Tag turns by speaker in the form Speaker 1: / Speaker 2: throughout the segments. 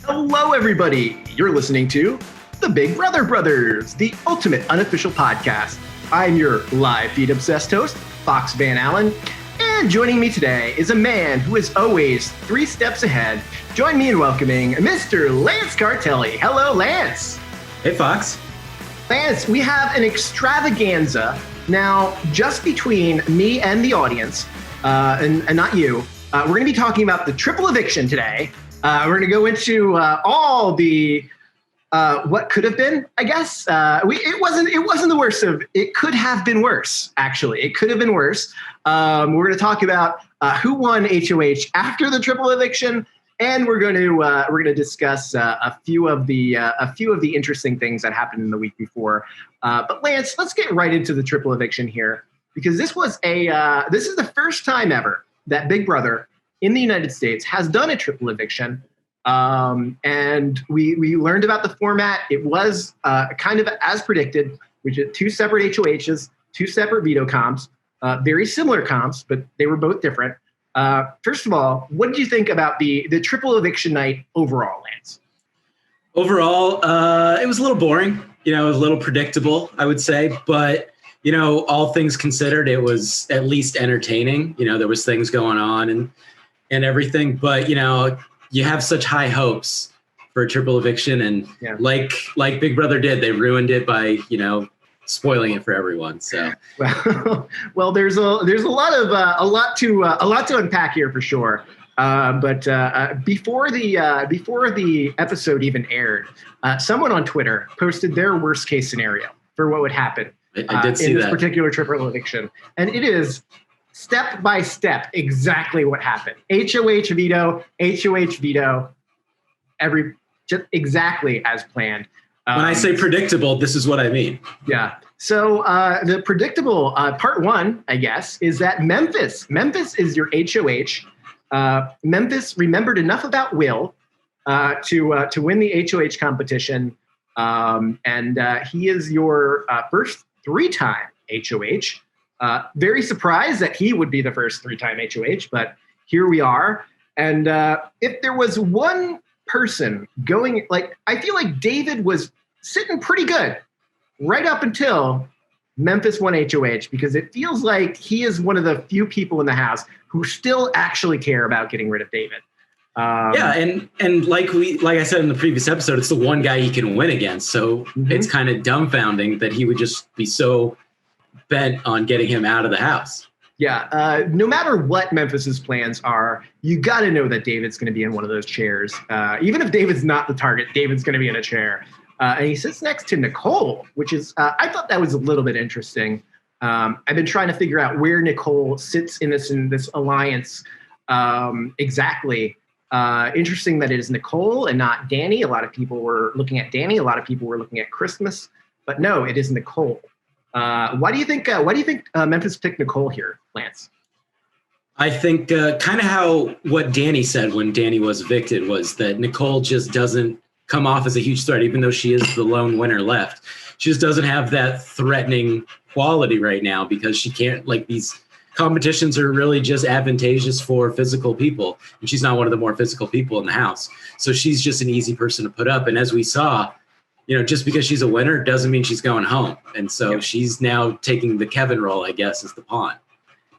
Speaker 1: Hello, everybody. You're listening to the Big Brother Brothers, the ultimate unofficial podcast. I'm your live feed obsessed host, Fox Van Allen. And joining me today is a man who is always 3 steps ahead. Join me in welcoming Mr. Lance Cartelli. Hello, Lance.
Speaker 2: Hey, Fox.
Speaker 1: Lance, we have an extravaganza now just between me and the audience, and not you. We're going to be talking about the triple eviction today. We're going to go into all the what could have been, I guess. It wasn't the worst of. It could have been worse. Actually, it could have been worse. We're going to talk about who won HoH after the triple eviction, and we're going to discuss a few of the interesting things that happened in the week before. But Lance, let's get right into the triple eviction here, because this is the first time ever that Big Brother in the United States has done a triple eviction. And we learned about the format. It was kind of as predicted, which is 2 separate HoHs, 2 separate veto comps, very similar comps, but they were both different. First of all, what did you think about the triple eviction night overall, Lance?
Speaker 2: Overall, it was a little boring. It was a little predictable, I would say. But, all things considered, it was at least entertaining. There was things going on and everything. But, you have such high hopes for a triple eviction. And like Big Brother did, they ruined it by, spoiling it for everyone. So
Speaker 1: well, there's a lot to unpack here for sure. But before the episode even aired, someone on Twitter posted their worst case scenario for what would happen
Speaker 2: I did see
Speaker 1: in this
Speaker 2: that
Speaker 1: particular triple eviction, and it is step by step exactly what happened. HoH veto, just exactly as planned.
Speaker 2: When I say predictable, this is what I mean.
Speaker 1: Yeah. So the predictable part 1, I guess, is that Memphis is your HoH. Memphis remembered enough about Will to win the HoH competition, and he is your first 3-time HoH. Very surprised that he would be the first 3-time HoH, but here we are. And if there was one person going, I feel like David was sitting pretty good right up until Memphis won HoH, because it feels like he is one of the few people in the house who still actually care about getting rid of David.
Speaker 2: And like I said in the previous episode, it's the one guy he can win against. So It's kind of dumbfounding that he would just be so bent on getting him out of the house.
Speaker 1: Yeah. No matter what Memphis's plans are, you got to know that David's going to be in one of those chairs. Even if David's not the target, David's going to be in a chair. And he sits next to Nicole, which is, I thought that was a little bit interesting. I've been trying to figure out where Nicole sits in this alliance exactly. Interesting that it is Nicole and not Dani. A lot of people were looking at Dani. A lot of people were looking at Christmas, but no, it is Nicole. Why do you think Memphis picked Nicole here, Lance?
Speaker 2: I think kind of what Dani said when Dani was evicted was that Nicole just doesn't come off as a huge threat, even though she is the lone winner left. She just doesn't have that threatening quality right now, because she can't, these competitions are really just advantageous for physical people, and she's not one of the more physical people in the house. So she's just an easy person to put up. And as we saw, just because she's a winner doesn't mean she's going home. And so she's now taking the Kevin role, I guess, as the pawn.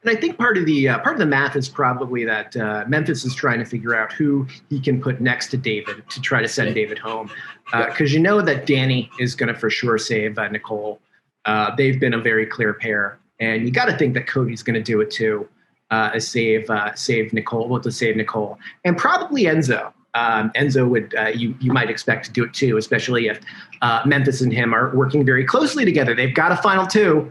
Speaker 1: And I think part of the math is probably that Memphis is trying to figure out who he can put next to David to try to send David home. Because that Dani is going to for sure save Nicole. They've been a very clear pair. And you got to think that Cody's going to do it too, save Nicole, to save Nicole. And probably Enzo. Enzo would, you might expect to do it too, especially if Memphis and him are working very closely together. They've got a final 2.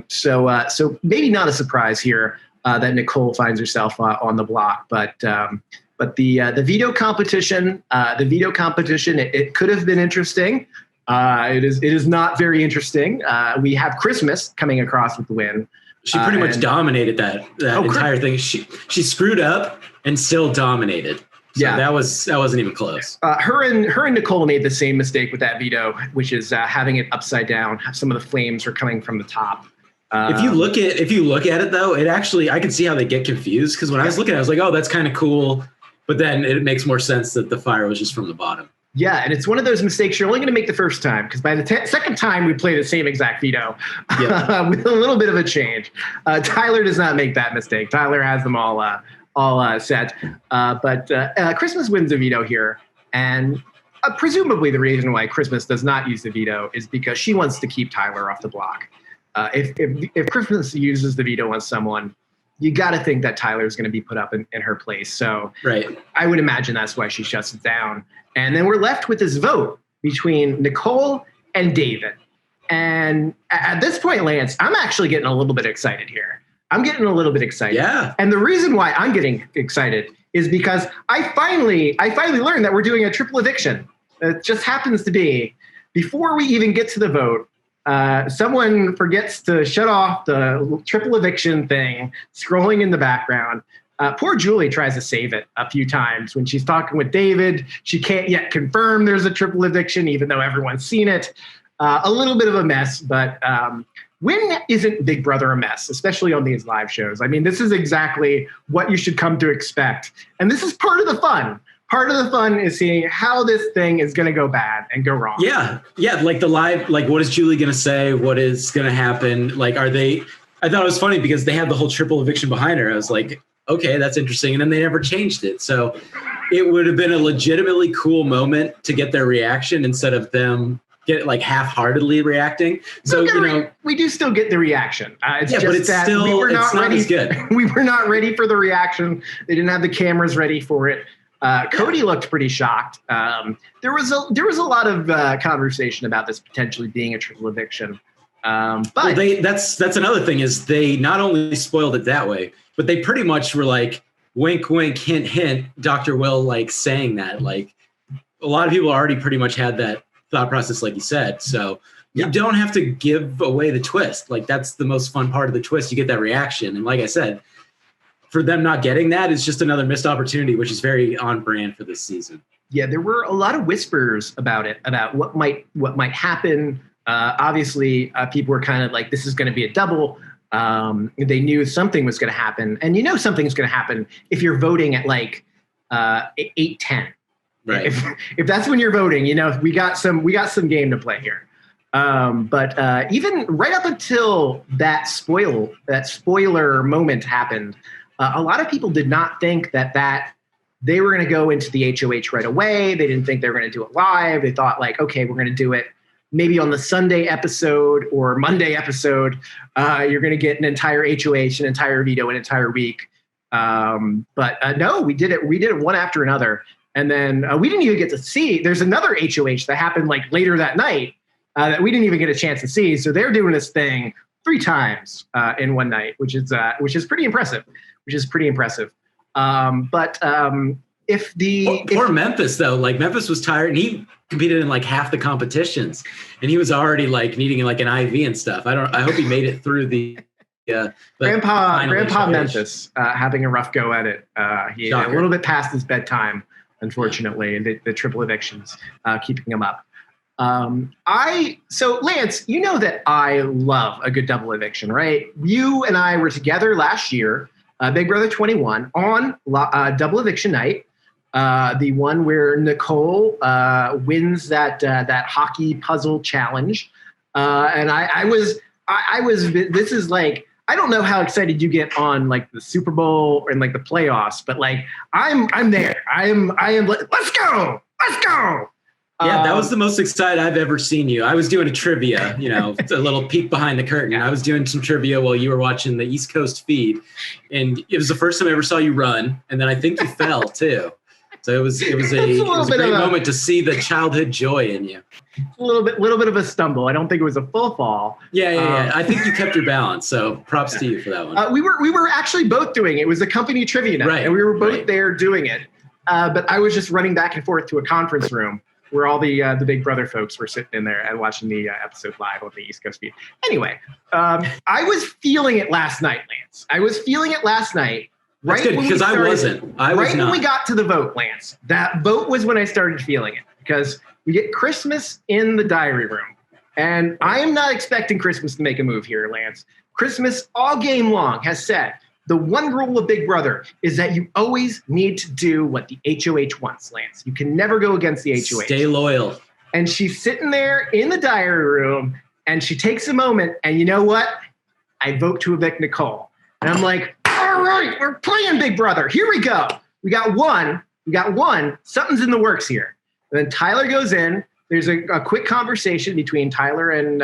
Speaker 1: So maybe not a surprise here that Nicole finds herself on the block, but the veto competition, it could have been interesting. It is not very interesting. We have Christmas coming across with the win.
Speaker 2: She pretty much dominated that entire thing. She screwed up and still dominated. So that wasn't even close.
Speaker 1: Her and Nicole made the same mistake with that veto, which is having it upside down. Some of the flames are coming from the top.
Speaker 2: If you look at it though, it actually, I can see how they get confused, because when I was looking at it, I was like, oh, that's kind of cool. But then it makes more sense that the fire was just from the bottom.
Speaker 1: Yeah, and it's one of those mistakes you're only going to make the first time, because by the second time we play the same exact veto with a little bit of a change. Tyler does not make that mistake. Tyler has them all set. But Christmas wins the veto here, and presumably the reason why Christmas does not use the veto is because she wants to keep Tyler off the block. If Christmas uses the veto on someone, you got to think that Tyler's going to be put up in her place. So I would imagine that's why she shuts it down. And then we're left with this vote between Nicole and David. And at this point, Lance, I'm actually getting a little bit excited here. I'm getting a little bit excited.
Speaker 2: Yeah.
Speaker 1: And the reason why I'm getting excited is because I finally learned that we're doing a triple eviction. It just happens to be, before we even get to the vote, someone forgets to shut off the triple eviction thing, scrolling in the background. Poor Julie tries to save it a few times. When she's talking with David, she can't yet confirm there's a triple eviction, even though everyone's seen it. A little bit of a mess, but when isn't Big Brother a mess, especially on these live shows? I mean, this is exactly what you should come to expect. And this is part of the fun. Part of the fun is seeing how this thing is going to go bad and go wrong.
Speaker 2: Yeah. Like the live, like what is Julie going to say? What is going to happen? Like, I thought it was funny because they had the whole triple eviction behind her. I was like, okay, that's interesting. And then they never changed it. So it would have been a legitimately cool moment to get their reaction instead of them get like half-heartedly reacting. So,
Speaker 1: we do still get the reaction. It's just
Speaker 2: but it's
Speaker 1: that
Speaker 2: still,
Speaker 1: we were not ready.
Speaker 2: As good.
Speaker 1: We were not ready for the reaction. They didn't have the cameras ready for it. Cody looked pretty shocked. There was a lot of conversation about this potentially being a triple eviction. But
Speaker 2: that's another thing, is they not only spoiled it that way, but they pretty much were like, wink, wink, hint, hint, Dr. Will, like saying that. Like, a lot of people already pretty much had that thought process, like you said. So you don't have to give away the twist. Like, that's the most fun part of the twist. You get that reaction. And like I said, for them not getting that is just another missed opportunity, which is very on brand for this season.
Speaker 1: Yeah, there were a lot of whispers about it, about what might happen. Obviously, people were kind of like, this is going to be a double. They knew something was going to happen, and something's going to happen if you're voting at like 8:10.
Speaker 2: Right.
Speaker 1: If that's when you're voting, we got some game to play here. But even right up until that spoiler moment happened, a lot of people did not think that they were going to go into the HoH right away. They didn't think they were going to do it live. They thought like, okay, we're going to do it maybe on the Sunday episode or Monday episode. You're going to get an entire HoH, an entire veto, an entire week. But no, we did it. We did it one after another. And then we didn't even get to see, there's another HoH that happened like later that night that we didn't even get a chance to see. So they're doing this thing 3 times in one night, which is pretty impressive. But if the
Speaker 2: poor Memphis though, like Memphis was tired and he competed in like half the competitions and he was already like needing like an IV and stuff. I hope he made it through the
Speaker 1: Grandpa Memphis having a rough go at it. He a little bit past his bedtime, unfortunately, and the triple evictions keeping him up. So Lance, you know that I love a good double eviction, right? You and I were together last year, Big Brother 21 on double eviction night. The one where Nicole wins that hockey puzzle challenge. And I was, this is like, I don't know how excited you get on like the Super Bowl and like the playoffs, but like, I'm there. I am like, let's go.
Speaker 2: Yeah, that was the most excited I've ever seen you. I was doing a trivia, a little peek behind the curtain. I was doing some trivia while you were watching the East Coast feed, and it was the first time I ever saw you run. And then I think you fell too. So it was a great moment to see the childhood joy in you.
Speaker 1: A little bit of a stumble. I don't think it was a full fall.
Speaker 2: Yeah. I think you kept your balance. So props to you for that one.
Speaker 1: We were actually both doing it. It was a company trivia night, and we were both there doing it. But I was just running back and forth to a conference room where all the Big Brother folks were sitting in there and watching the episode live on the East Coast feed. Anyway, I was feeling it last night, Lance. I was feeling it last night.
Speaker 2: That's good, because I wasn't. I was not.
Speaker 1: When we got to the vote, Lance, that vote was when I started feeling it, because we get Christmas in the diary room. And I am not expecting Christmas to make a move here, Lance. Christmas all game long has said, The one rule of Big Brother is that you always need to do what the HoH wants, Lance. You can never go against the HoH.
Speaker 2: Stay loyal.
Speaker 1: And she's sitting there in the diary room, and she takes a moment, and you know what? I vote to evict Nicole. And I'm like, all right, we're playing Big Brother. Here we go. We got one. Something's in the works here. And then Tyler goes in. There's a quick conversation between Tyler and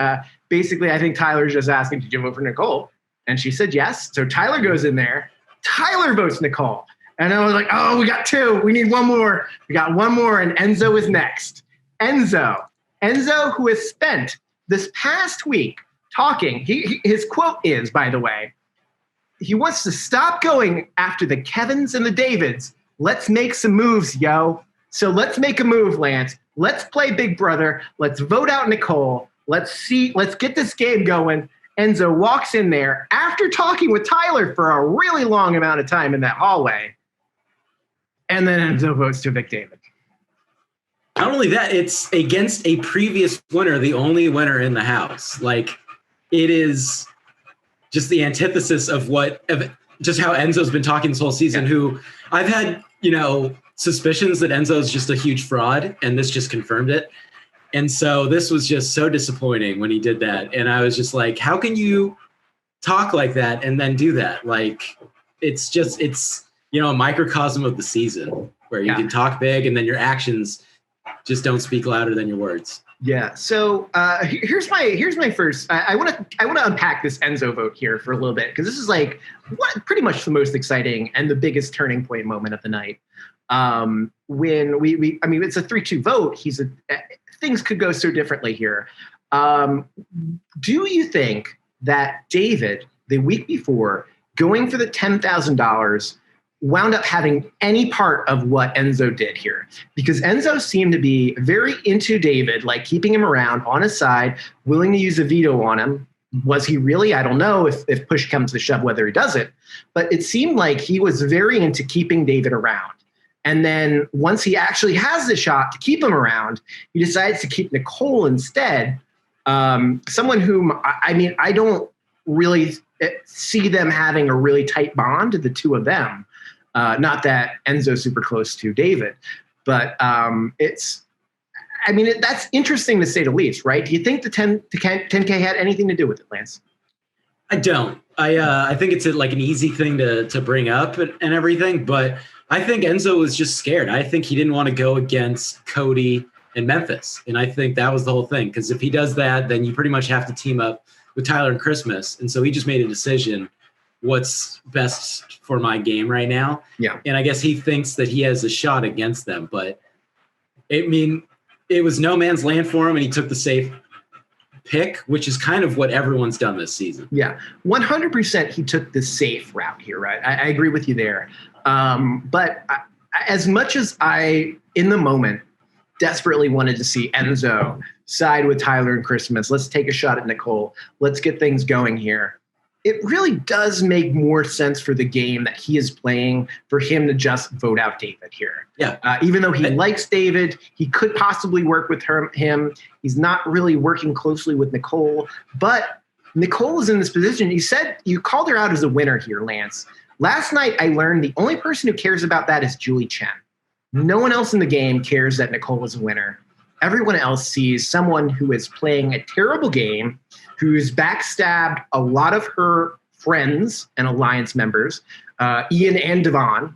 Speaker 1: basically I think Tyler's just asking, did you vote for Nicole? And she said yes. So Tyler goes in there. Tyler votes Nicole. And I was like, oh, we got two. We need one more. We got one more, and Enzo is next. Enzo, who has spent this past week talking. His quote is, by the way, he wants to stop going after the Kevins and the Davids. Let's make some moves, yo. So let's make a move, Lance. Let's play Big Brother. Let's vote out Nicole. Let's get this game going. Enzo walks in there after talking with Tyler for a really long amount of time in that hallway. And then Enzo votes to evict David.
Speaker 2: Not only that, it's against a previous winner, the only winner in the house. Like, it is just the antithesis of just how Enzo's been talking this whole season, who I've had, suspicions that Enzo's just a huge fraud, and this just confirmed it. And so this was just so disappointing when he did that. And I was just like, how can you talk like that and then do that? Like, it's a microcosm of the season where you can talk big and then your actions just don't speak louder than your words.
Speaker 1: Yeah. So here's my first. I want to unpack this Enzo vote here for a little bit, because this is like pretty much the most exciting and the biggest turning point moment of the night. When it's a 3-2 vote. Things could go so differently here. Do you think that David, the week before, going for the $10,000, wound up having any part of what Enzo did here? Because Enzo seemed to be very into David, like keeping him around on his side, willing to use a veto on him. Was he really? I don't know if push comes to shove whether he does it, but it seemed like he was very into keeping David around. And then once he actually has the shot to keep him around, he decides to keep Nicole instead. Someone whom, I don't really see them having a really tight bond, the two of them. Not that Enzo's super close to David, but that's interesting to say the least, right? Do you think the 10K had anything to do with it, Lance?
Speaker 2: I don't. I think it's like an easy thing to bring up and everything, but I think Enzo was just scared. I think he didn't want to go against Cody and Memphis. And I think that was the whole thing. Because if he does that, then you pretty much have to team up with Tyler and Christmas. And so he just made a decision, what's best for my game right now.
Speaker 1: Yeah.
Speaker 2: And I guess he thinks that he has a shot against them. But it was no man's land for him, and he took the safe pick, which is kind of what everyone's done this season.
Speaker 1: Yeah, 100% he took the safe route here, right? I agree with you there. But as much as I, in the moment, desperately wanted to see Enzo side with Tyler and Christmas, let's take a shot at Nicole, let's get things going here, it really does make more sense for the game that he is playing for him to just vote out David here.
Speaker 2: Yeah.
Speaker 1: Even though he likes David, he could possibly work with him. He's not really working closely with Nicole, but Nicole is in this position. You called her out as a winner here, Lance. Last night, I learned the only person who cares about that is Julie Chen. No one else in the game cares that Nicole is a winner. Everyone else sees someone who is playing a terrible game, who's backstabbed a lot of her friends and alliance members, Ian and Devon,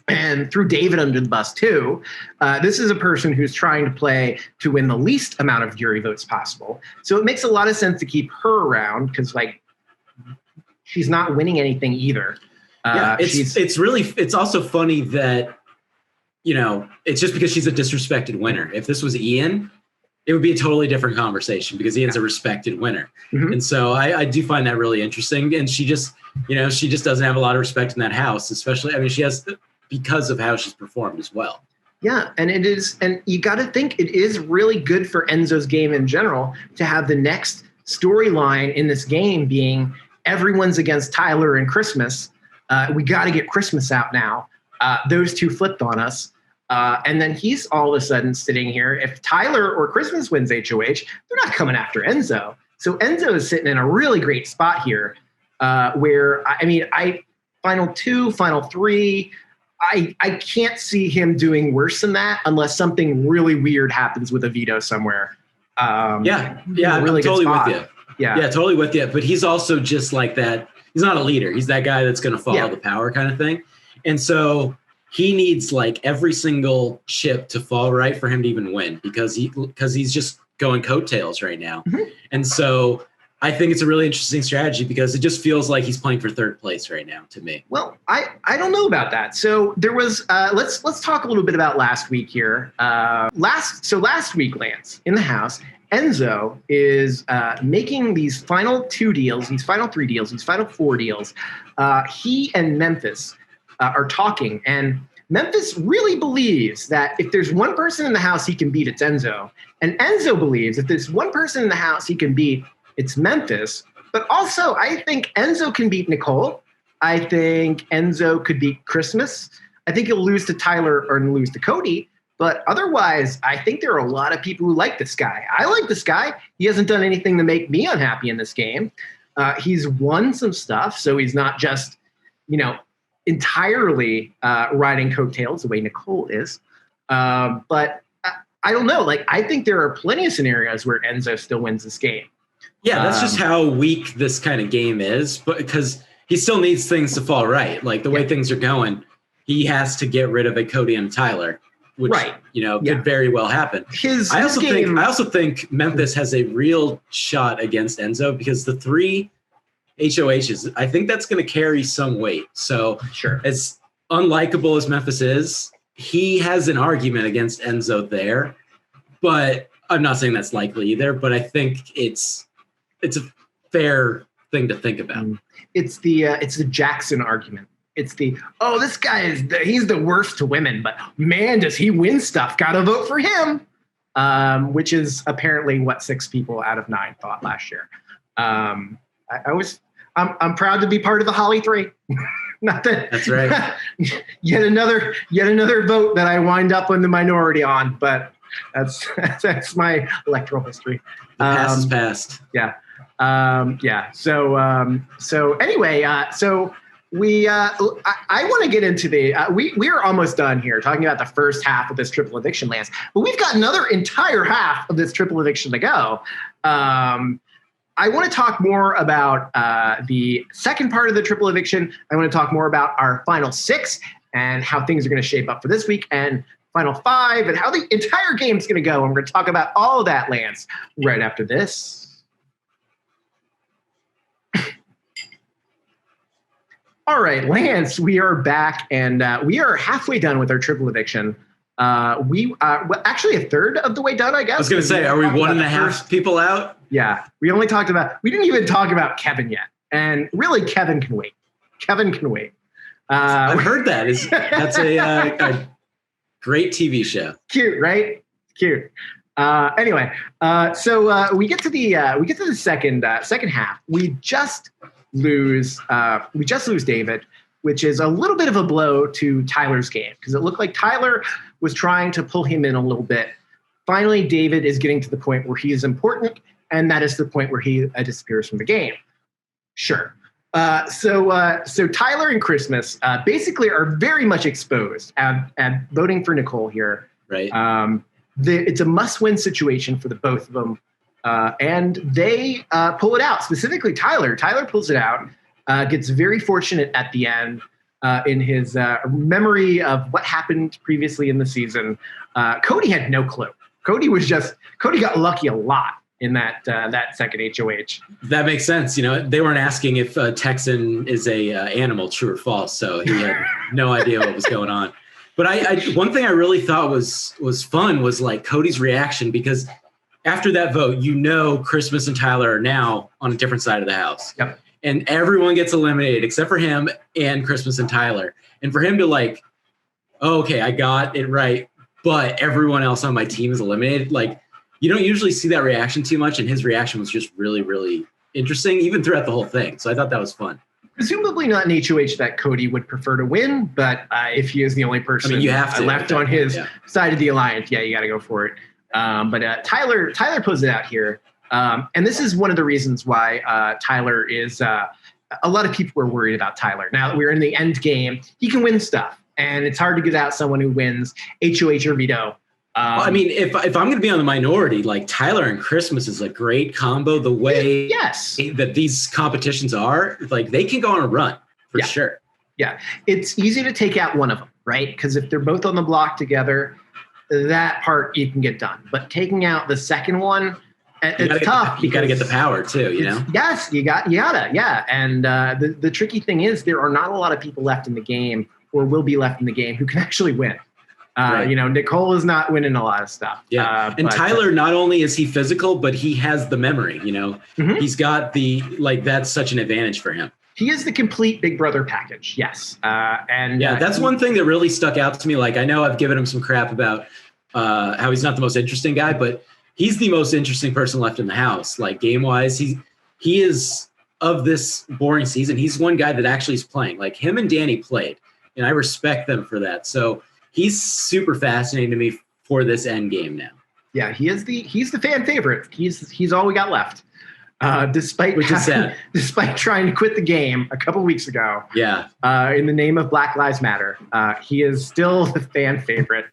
Speaker 1: and threw David under the bus too. This is a person who's trying to play to win the least amount of jury votes possible. So it makes a lot of sense to keep her around, because she's not winning anything either. It's also funny that, it's just because she's a disrespected winner. If this was Ian, it would be a totally different conversation, because Ian's a respected winner. Mm-hmm. And so I do find that really interesting. And she just doesn't have a lot of respect in that house, especially, she has, because of how she's performed as well. Yeah, and you got to think it is really good for Enzo's game in general to have the next storyline in this game being everyone's against Tyler and Christmas. We got to get Christmas out now. Those two flipped on us. And then he's all of a sudden sitting here. If Tyler or Christmas wins HoH, they're not coming after Enzo. So Enzo is sitting in a really great spot here. where, final 2, final 3, I can't see him doing worse than that unless something really weird happens with a veto somewhere.
Speaker 2: I'm
Speaker 1: really
Speaker 2: totally with you.
Speaker 1: Yeah,
Speaker 2: totally with you. But he's also just like that. He's not a leader. He's that guy that's going to follow the power kind of thing. And so he needs like every single chip to fall right for him to even win because he's just going coattails right now. Mm-hmm. And so I think it's a really interesting strategy because it just feels like he's playing for third place right now to me.
Speaker 1: Well, I don't know about that. So there was let's talk a little bit about last week here. Last week, Lance, in the house, Enzo is making these final 2 deals, these final 3 deals, these final 4 deals. He and Memphis are talking, and Memphis really believes that if there's one person in the house he can beat, it's Enzo. And Enzo believes if there's one person in the house he can beat, it's Memphis. But also, I think Enzo can beat Nicole. I think Enzo could beat Christmas. I think he'll lose to Tyler or lose to Cody. But otherwise, I think there are a lot of people who like this guy. I like this guy. He hasn't done anything to make me unhappy in this game. He's won some stuff, so he's not just, entirely riding coattails the way Nicole is. But I don't know. Like, I think there are plenty of scenarios where Enzo still wins this game.
Speaker 2: Yeah, that's just how weak this kind of game is. But because he still needs things to fall right. Like the way things are going, he has to get rid of a Cody and Tyler, which could very well happen. I also think Memphis has a real shot against Enzo because the 3 HoHs, I think that's going to carry some weight. So as unlikable as Memphis is, he has an argument against Enzo there. But I'm not saying that's likely either. But I think it's a fair thing to think about.
Speaker 1: It's the Jackson argument. It's this guy he's the worst to women, but man, does he win stuff. Gotta vote for him. Which is apparently what 6 people out of 9 thought last year. I'm proud to be part of the Holly 3. Not that
Speaker 2: that's right.
Speaker 1: yet another vote that I wind up in the minority on, but that's my electoral history.
Speaker 2: The past is past.
Speaker 1: Yeah. So anyway, I want to get into we are almost done here talking about the first half of this triple eviction, Lance, but we've got another entire half of this triple eviction to go. I want to talk more about the second part of the triple eviction. I want to talk more about our final 6 and how things are going to shape up for this week, and final 5 and how the entire game's going to go. And we're going to talk about all of that, Lance, right after this. All right, Lance, we are back, and we are halfway done with our triple eviction. We're actually a third of the way done, I guess.
Speaker 2: I was going to say, are we 1.5 people out?
Speaker 1: Yeah, we didn't even talk about Kevin yet. And really, Kevin can wait.
Speaker 2: I've heard that. That's a great TV show.
Speaker 1: Cute, right? Cute. Anyway, so we get to the second half. We just lose David, which is a little bit of a blow to Tyler's game because it looked like Tyler was trying to pull him in a little bit. Finally, David is getting to the point where he is important, and that is the point where he disappears from the game. Sure. So Tyler and Christmas basically are very much exposed at voting for Nicole here.
Speaker 2: Right.
Speaker 1: It's a must-win situation for the both of them, and they pull it out. Specifically, Tyler. Tyler pulls it out, gets very fortunate at the end in his memory of what happened previously in the season. Cody had no clue. Cody got lucky a lot in that second HoH.
Speaker 2: That makes sense. They weren't asking if a Texan is a animal, true or false, so he had no idea what was going on. But one thing I really thought was fun was like Cody's reaction, because after that vote, Christmas and Tyler are now on a different side of the house.
Speaker 1: Yep.
Speaker 2: And everyone gets eliminated except for him and Christmas and Tyler. And for him to like, oh, okay, I got it right, but everyone else on my team is eliminated. Like, you don't usually see that reaction too much, and his reaction was just really, really interesting, even throughout the whole thing. So I thought that was fun.
Speaker 1: Presumably not an HoH that Cody would prefer to win, but if he is the only person
Speaker 2: you have to,
Speaker 1: left on his side of the alliance, you got to go for it. But Tyler pulls it out here, and this is one of the reasons why Tyler is a lot of people were worried about Tyler. Now that we're in the end game, he can win stuff, and it's hard to get out someone who wins HoH or veto.
Speaker 2: Well, I mean, if I'm going to be on the minority, like Tyler and Christmas is a great combo. The way that these competitions are, like they can go on a run for sure.
Speaker 1: Yeah, it's easy to take out one of them, right? Because if they're both on the block together, that part you can get done. But taking out the second one, it's tough.
Speaker 2: You got to get the power too, you know?
Speaker 1: Yes, you gotta, yeah. And the tricky thing is there are not a lot of people left in the game or will be left in the game who can actually win. Right. You know, Nicole is not winning a lot of stuff.
Speaker 2: Yeah. And Tyler, not only is he physical, but he has the memory, you know, he's got that's such an advantage for him.
Speaker 1: He is the complete Big Brother package. Yes.
Speaker 2: That's one thing that really stuck out to me. Like, I know I've given him some crap about how he's not the most interesting guy, but he's the most interesting person left in the house. Like game wise, he is of this boring season. He's one guy that actually is playing. Like him and Dani played, and I respect them for that. So he's super fascinating to me for this end game now. Yeah, he's the fan favorite. He's all we got left. Despite trying to quit the game a couple weeks ago. Yeah. In the name of Black Lives Matter, he is still the fan favorite.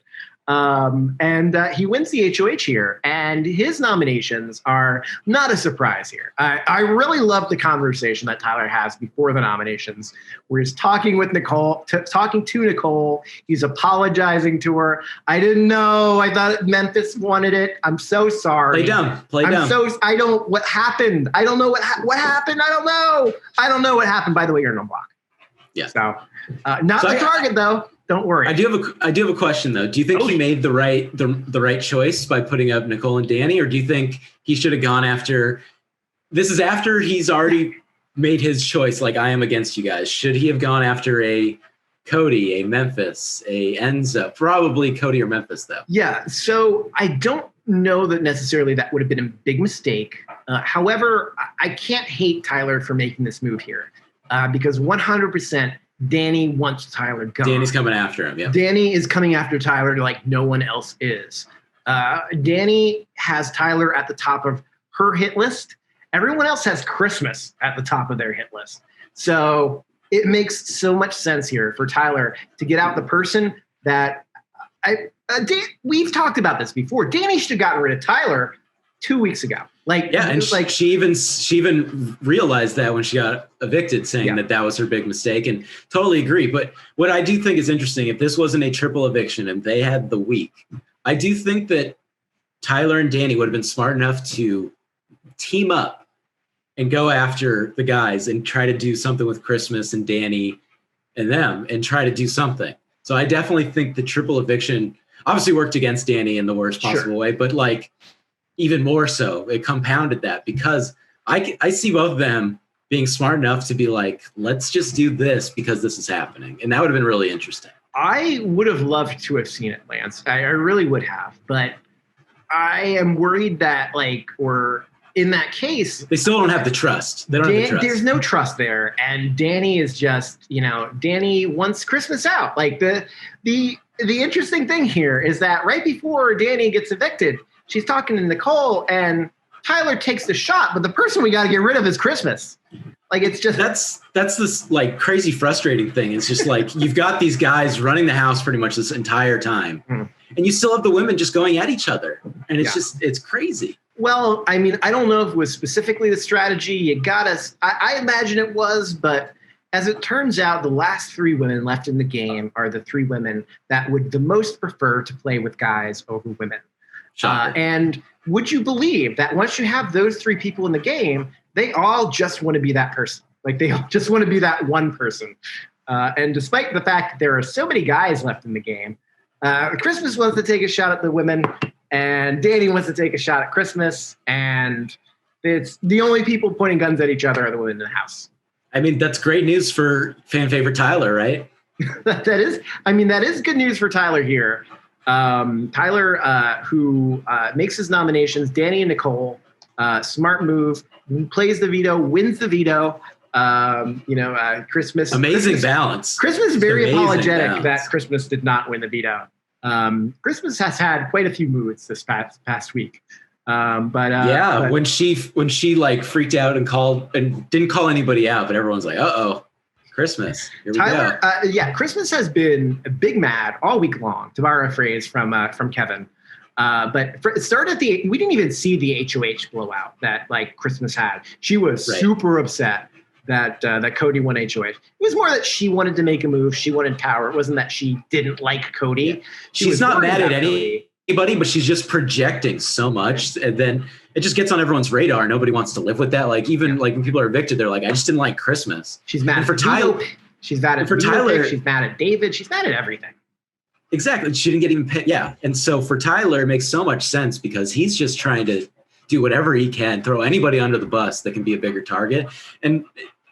Speaker 2: And he wins the HoH here, and his nominations are not a surprise here. I really love the conversation that Tyler has before the nominations, where he's talking with Nicole, talking to Nicole. He's apologizing to her. I didn't know. I thought Memphis wanted it. I'm so sorry. Play dumb.
Speaker 1: What happened? I don't know what happened. I don't know what happened. By the way, you're on block.
Speaker 2: Yeah.
Speaker 1: So, not the target though. Don't worry.
Speaker 2: I do have a question though. Do you think he made the right choice by putting up Nicole and Dani, or do you think he should have gone after? This is after he's already made his choice. Like, I am against you guys. Should he have gone after a Cody, a Memphis, a Enza? Probably Cody or Memphis though. Yeah. So I don't know that necessarily that would have been a big mistake. However, I can't hate Tyler for making this move here because 100%. Dani wants Tyler gone. Dani's coming after him, yeah.
Speaker 1: Dani is coming after Tyler like no one else is. Dani has Tyler at the top of her hit list. Everyone else has Christmas at the top of their hit list. So it makes so much sense here for Tyler to get out the person that we've talked about this before. Dani should have gotten rid of Tyler 2 weeks ago.
Speaker 2: She even realized that when she got evicted, saying that was her big mistake, and totally agree. But what I do think is interesting, if this wasn't a triple eviction and they had the week, I do think that Tyler and Dani would have been smart enough to team up and go after the guys and try to do something with Christmas and Dani and them and try to do something. So I definitely think the triple eviction obviously worked against Dani in the worst possible way, but like, even more so, it compounded that because I see both of them being smart enough to be like, let's just do this because this is happening. And that would have been really interesting. I would have loved to have seen it, Lance. I really would have. But I am worried that, or in that case, they still don't have the trust. They don't have the trust. There's no trust there. And Dani is just, Dani wants Christmas out. Like the interesting thing here is that right before Dani gets evicted, she's talking to Nicole, and Tyler takes the shot, but the person we got to get rid of is Christmas. Like, it's just that's this like crazy frustrating thing. It's just like you've got these guys running the house pretty much this entire time, and you still have the women just going at each other, and it's crazy. Well, I mean, I don't know if it was specifically the strategy. You got us. I imagine it was, but as it turns out, the last three women left in the game are the three women that would the most prefer to play with guys over women. And would you believe that once you have those three people in the game, they all just want to be that person. Like they all just want to be that one person. And despite the fact that there are so many guys left in the game, Christmas wants to take a shot at the women and Dani wants to take a shot at Christmas. And it's the only people pointing guns at each other are the women in the house. I mean, that's great news for fan favorite Tyler, right? that is good news for Tyler here. Tyler, who makes his nominations, Dani and Nicole, smart move, plays the veto, wins the veto. Christmas. Amazing balance. Christmas is very apologetic that Christmas did not win the veto. Christmas has had quite a few moods this past week. But when she like freaked out and called and didn't call anybody out, but everyone's like, uh-oh, Christmas. Here we
Speaker 1: Tyler,
Speaker 2: go.
Speaker 1: Christmas has been big mad all week long, to borrow a phrase from Kevin. It started we didn't even see the HoH blowout that like Christmas had. She was super upset that Cody won HoH. It was more that she wanted to make a move. She wanted power. It wasn't that she didn't like Cody.
Speaker 2: Yeah. She's not mad at anybody, but she's just projecting so much. And then it just gets on everyone's radar. Nobody wants to live with that. Like even like when people are evicted, they're like, I just didn't like Christmas.
Speaker 1: She's mad for Tyler. She's mad at Tyler. She's mad at David. She's mad at everything.
Speaker 2: Exactly. She didn't get even picked. Yeah. And so for Tyler, it makes so much sense because he's just trying to do whatever he can, throw anybody under the bus that can be a bigger target. And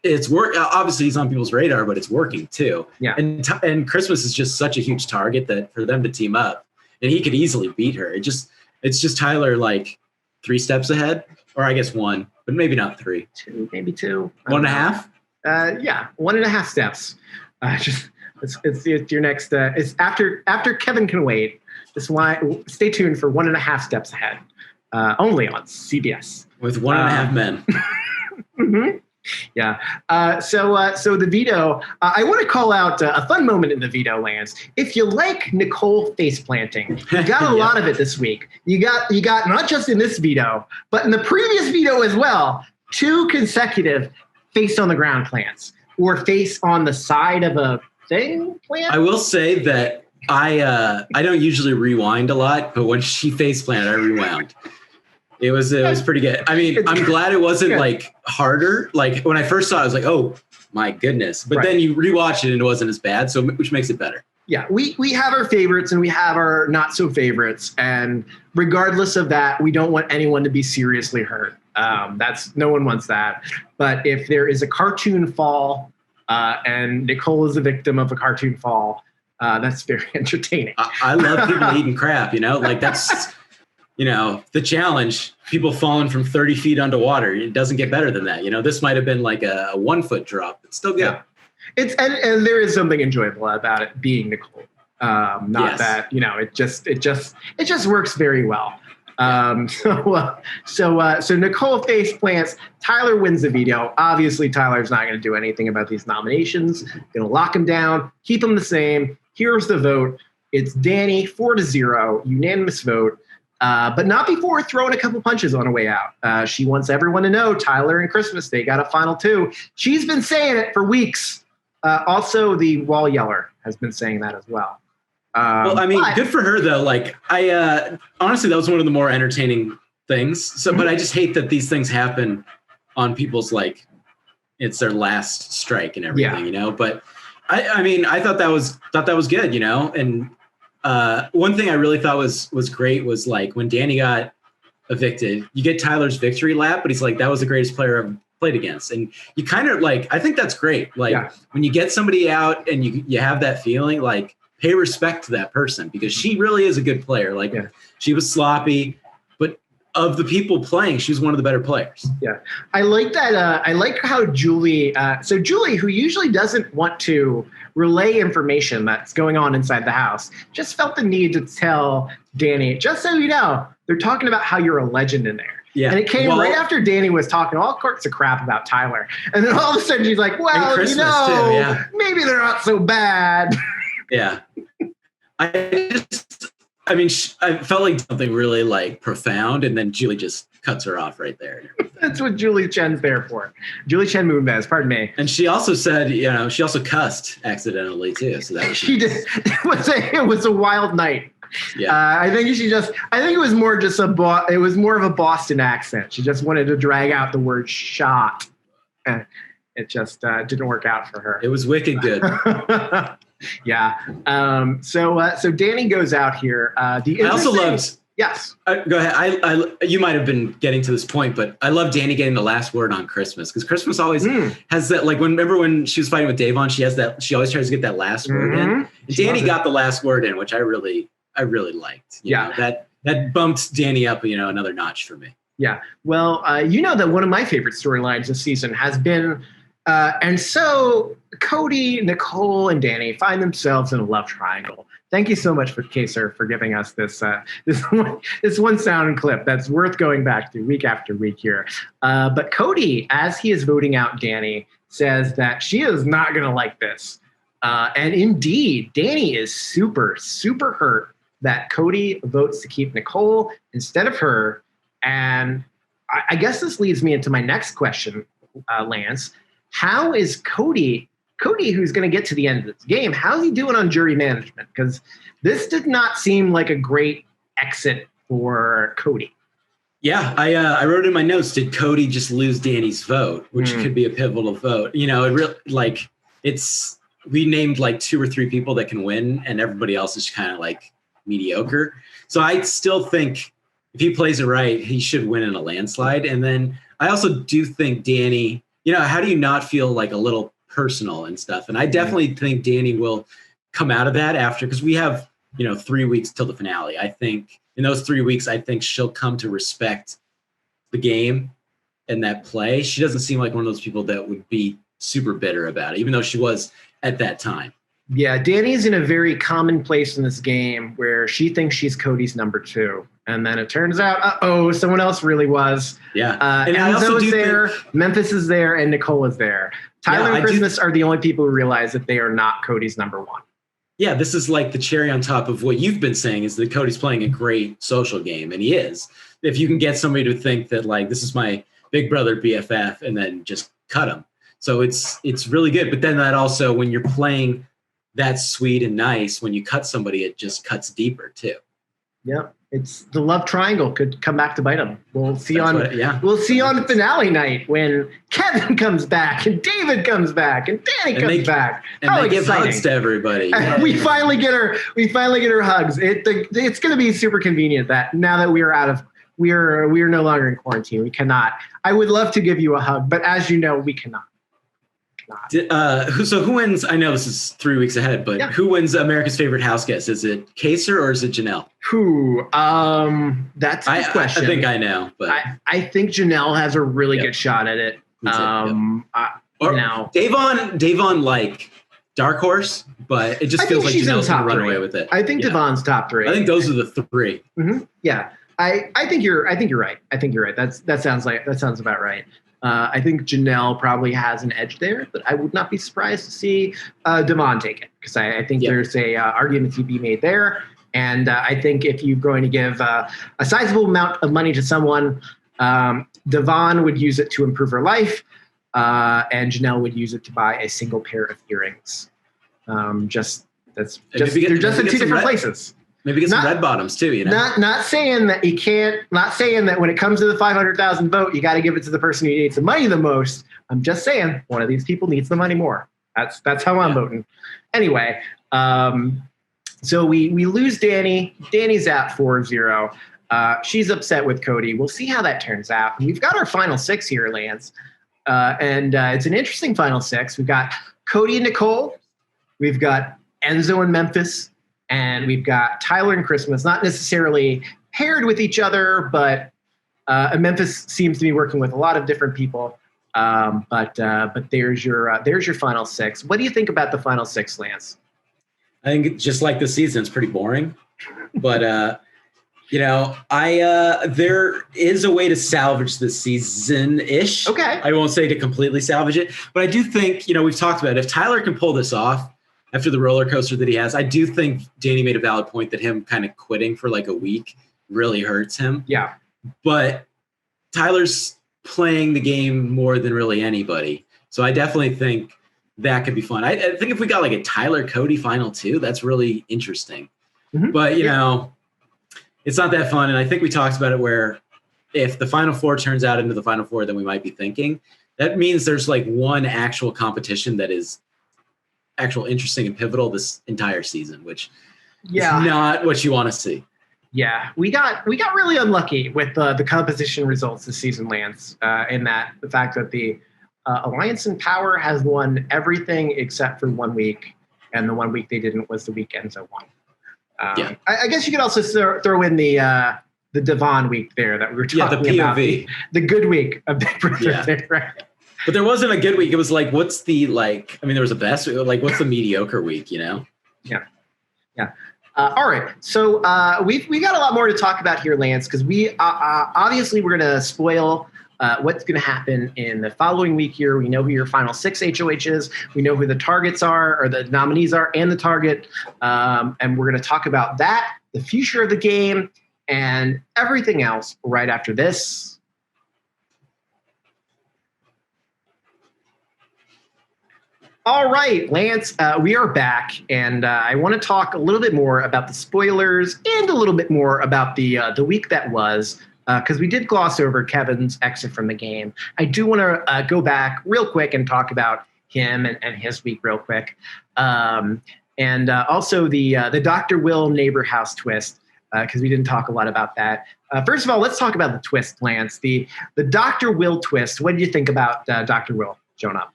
Speaker 2: it's obviously he's on people's radar, but it's working too.
Speaker 1: Yeah.
Speaker 2: And Christmas is just such a huge target that for them to team up, and he could easily beat her. It's just Tyler like 3 steps ahead, or I guess 1, but maybe not 3.
Speaker 1: 2, maybe 2.
Speaker 2: 1.5.
Speaker 1: 1.5 steps. It's your next. It's after Kevin can wait. That's why. Stay tuned for 1.5 steps ahead. Only on CBS
Speaker 2: with 1.5 men.
Speaker 1: Mm-hmm. Yeah. So the veto, I want to call out a fun moment in the veto lands. If you like Nicole face planting, you got a lot of it this week. You got not just in this veto, but in the previous veto as well, 2 consecutive face on the ground plants or face on the side of a thing plant.
Speaker 2: I will say that I don't usually rewind a lot, but when she face planted, I rewound. It was pretty good. I mean, I'm glad it wasn't like harder. Like when I first saw it, I was like, oh my goodness. But then you rewatch it and it wasn't as bad. So which makes it better.
Speaker 1: Yeah, we have our favorites and we have our not so favorites. And regardless of that, we don't want anyone to be seriously hurt. No one wants that. But if there is a cartoon fall and Nicole is a victim of a cartoon fall, that's very entertaining.
Speaker 2: I love people eating crap, like that's... the challenge, people falling from 30 feet underwater, it doesn't get better than that. This might have been like a 1-foot drop. It's still good. Yeah.
Speaker 1: And there is something enjoyable about it being Nicole. That, it just works very well. So Nicole face plants, Tyler wins the veto. Obviously, Tyler's not going to do anything about these nominations. Going to lock him down, keep them the same. Here's the vote. It's Dani 4-0, unanimous vote. But not before throwing a couple punches on her way out. She wants everyone to know Tyler and Christmas, they got a final 2. She's been saying it for weeks. Also, the wall yeller has been saying that as well.
Speaker 2: Good for her, though. Like, honestly, that was one of the more entertaining things. So, but I just hate that these things happen on people's, like, it's their last strike and everything, But, I thought that was good, And one thing I really thought was great was like when Dani got evicted, you get Tyler's victory lap, but he's like, that was the greatest player I've played against. And you kind of like, I think that's great. Like when you get somebody out and you have that feeling, like pay respect to that person because she really is a good player. Like she was sloppy, but of the people playing, she was one of the better players.
Speaker 1: Yeah. I like that. I like how Julie, who usually doesn't want to relay information that's going on inside the house, just felt the need to tell Dani, just so you know, they're talking about how you're a legend in there. Yeah. And it came right after Dani was talking all sorts of crap about Tyler. And then all of a sudden she's like, well, maybe they're not so bad.
Speaker 2: Yeah. I felt like something really like profound, and then Julie just cuts her off right there.
Speaker 1: That's what Julie Chen's there for. Julie Chen Moonves, pardon me.
Speaker 2: And she also said, she also cussed accidentally too. So that was
Speaker 1: she did. It was a wild night.
Speaker 2: Yeah.
Speaker 1: I think it was more just it was more of a Boston accent. She just wanted to drag out the word shot. And it just didn't work out for her.
Speaker 2: It was wicked good.
Speaker 1: Yeah. So Dani goes out here.
Speaker 2: I also loved.
Speaker 1: Yes.
Speaker 2: Go ahead. You might have been getting to this point, but I love Dani getting the last word on Christmas because Christmas always has that. Like remember when she was fighting with Davon, she has that. She always tries to get that last word in. And Dani got the last word in, which I really liked. You know, that bumped Dani up, another notch for me.
Speaker 1: Yeah. Well, that one of my favorite storylines this season has been And so Cody, Nicole, and Dani find themselves in a love triangle. Thank you so much for Kaser for giving us this one sound clip that's worth going back to week after week here. But Cody, as he is voting out Dani, says that she is not going to like this. And indeed, Dani is super, super hurt that Cody votes to keep Nicole instead of her. And I guess this leads me into my next question, Lance. How is Cody, who's going to get to the end of this game, how's he doing on jury management? Because this did not seem like a great exit for Cody.
Speaker 2: Yeah, I wrote in my notes, did Cody just lose Dani's vote, which could be a pivotal vote? You know, we named like 2 or 3 people that can win, and everybody else is kind of like mediocre. So I still think if he plays it right, he should win in a landslide. And then I also do think Dani, you know, how do you not feel like a little personal and stuff? And I definitely think Dani will come out of that after, because we have, 3 weeks till the finale. I think in those 3 weeks, I think she'll come to respect the game and that play. She doesn't seem like one of those people that would be super bitter about it, even though she was at that time.
Speaker 1: Yeah, Dani's in a very common place in this game where she thinks she's Cody's number 2. And then it turns out, someone else really was.
Speaker 2: Yeah.
Speaker 1: And Enzo's there, Memphis is there, and Nicole is there. Tyler and Christmas are the only people who realize that they are not Cody's number 1.
Speaker 2: Yeah, this is like the cherry on top of what you've been saying, is that Cody's playing a great social game, and he is. If you can get somebody to think that, like, this is my big brother BFF, and then just cut him. So it's really good. But then that also, when you're playing that sweet and nice, when you cut somebody, it just cuts deeper too.
Speaker 1: Yeah, it's the love triangle could come back to bite them. We'll see
Speaker 2: We'll
Speaker 1: see on finale night when Kevin comes back and David comes back and Dani comes back.
Speaker 2: And they give hugs to everybody.
Speaker 1: We finally get her hugs. It's going to be super convenient that now that we are no longer in quarantine. We cannot. I would love to give you a hug, but as you know, we cannot.
Speaker 2: So who wins? I know this is 3 weeks ahead, but who wins America's Favorite House Guest? Is it Kaser or is it Janelle?
Speaker 1: That's a good question.
Speaker 2: I think I know, but
Speaker 1: I think Janelle has a really good shot at it.
Speaker 2: Davon, like dark horse, but it just feels like Janelle's gonna run away with it.
Speaker 1: I think Devon's top 3.
Speaker 2: I think those are the 3.
Speaker 1: Mm-hmm. Yeah, I think you're right. I think you're right. That sounds about right. I think Janelle probably has an edge there, but I would not be surprised to see Devon take it, because I think there's a argument to be made there. And I think if you're going to give a sizable amount of money to someone, Devon would use it to improve her life, and Janelle would use it to buy a single pair of earrings. They're just in 2 different places.
Speaker 2: Maybe get some red bottoms too,
Speaker 1: Not saying that you can't. Not saying that when it comes to the 500,000 vote, you got to give it to the person who needs the money the most. I'm just saying one of these people needs the money more. That's how I'm voting. Anyway, so we lose Dani. Dani's at 4-0. She's upset with Cody. We'll see how that turns out. We've got our final 6 here, Lance, and it's an interesting final 6. We've got Cody and Nicole. We've got Enzo and Memphis. And we've got Tyler and Christmas, not necessarily paired with each other, but Memphis seems to be working with a lot of different people. But there's your final 6. What do you think about the final 6, Lance?
Speaker 2: I think just like the season, it's pretty boring. But there is a way to salvage the season-ish.
Speaker 1: Okay.
Speaker 2: I won't say to completely salvage it, but I do think we've talked about it. If Tyler can pull this off after the roller coaster that he has, I do think Dani made a valid point that him kind of quitting for like a week really hurts him.
Speaker 1: Yeah.
Speaker 2: But Tyler's playing the game more than really anybody. So I definitely think that could be fun. I think if we got like a Tyler Cody final 2, that's really interesting. Mm-hmm. But, it's not that fun. And I think we talked about it where if the final 4 turns out into the final 4, then we might be thinking. That means there's like one actual competition that is actual interesting and pivotal this entire season, which is not what you want to see.
Speaker 1: Yeah, we got really unlucky with the composition results this season, Lance, in that the fact that the Alliance in Power has won everything except for 1 week, and the 1 week they didn't was the week Enzo won. I guess you could also throw in the Devon week there that we were talking about. The good week of Big Brother there, right?
Speaker 2: But there wasn't a good week. It was like, what's the there was a best, like, what's the mediocre week, you know?
Speaker 1: Yeah. All right. So we got a lot more to talk about here, Lance, because we obviously we're going to spoil what's going to happen in the following week here. We know who your final 6 HOH is. We know who the targets are, or the nominees are, and the target. And we're going to talk about that, the future of the game, and everything else right after this. All right, Lance, we are back, and I want to talk a little bit more about the spoilers and a little bit more about the week that was, because we did gloss over Kevin's exit from the game. I do want to go back real quick and talk about him and his week real quick, and also the Dr. Will neighbor house twist, because we didn't talk a lot about that. First of all, let's talk about the twist, Lance. The Dr. Will twist. What did you think about Dr. Will showing up?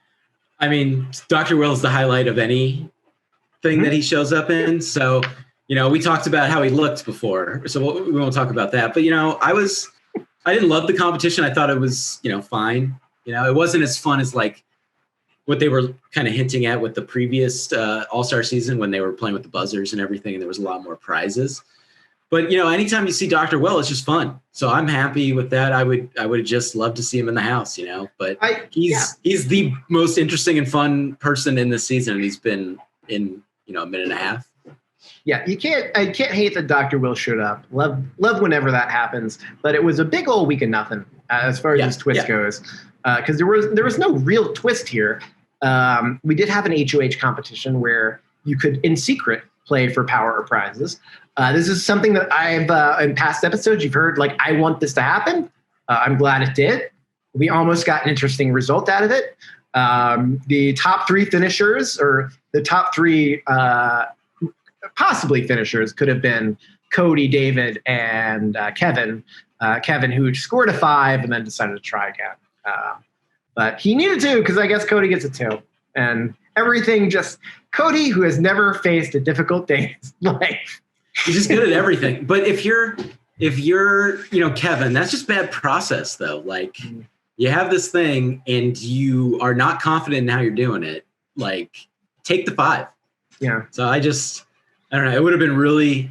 Speaker 2: I mean, Dr. Will is the highlight of anything that he shows up in. So, we talked about how he looked before, so we won't talk about that. But, I didn't love the competition. I thought it was, fine. It wasn't as fun as like what they were kind of hinting at with the previous All-Star season when they were playing with the buzzers and everything, and there was a lot more prizes. But, anytime you see Dr. Will, it's just fun. So I'm happy with that. I would just love to see him in the house, but he's the most interesting and fun person in this season. And he's been in, a minute and a half.
Speaker 1: Yeah, I can't hate that Dr. Will showed up. Love whenever that happens. But it was a big old week of nothing as far as this twist goes. Because there was no real twist here. We did have an HOH competition where you could, in secret, play for power or prizes. This is something that I've, in past episodes, you've heard, like, I want this to happen. I'm glad it did. We almost got an interesting result out of it. The top 3 finishers, or the top 3 possibly finishers, could have been Cody, David, and Kevin. Kevin, who scored a 5 and then decided to try again. But he needed to, because I guess Cody gets a 2. And everything just... Cody, who has never faced a difficult day in his life.
Speaker 2: He's just good at everything. But if you're, Kevin, that's just bad process though. Like, you have this thing and you are not confident in how you're doing it. Like, take the 5.
Speaker 1: Yeah.
Speaker 2: So I don't know. It would have been really,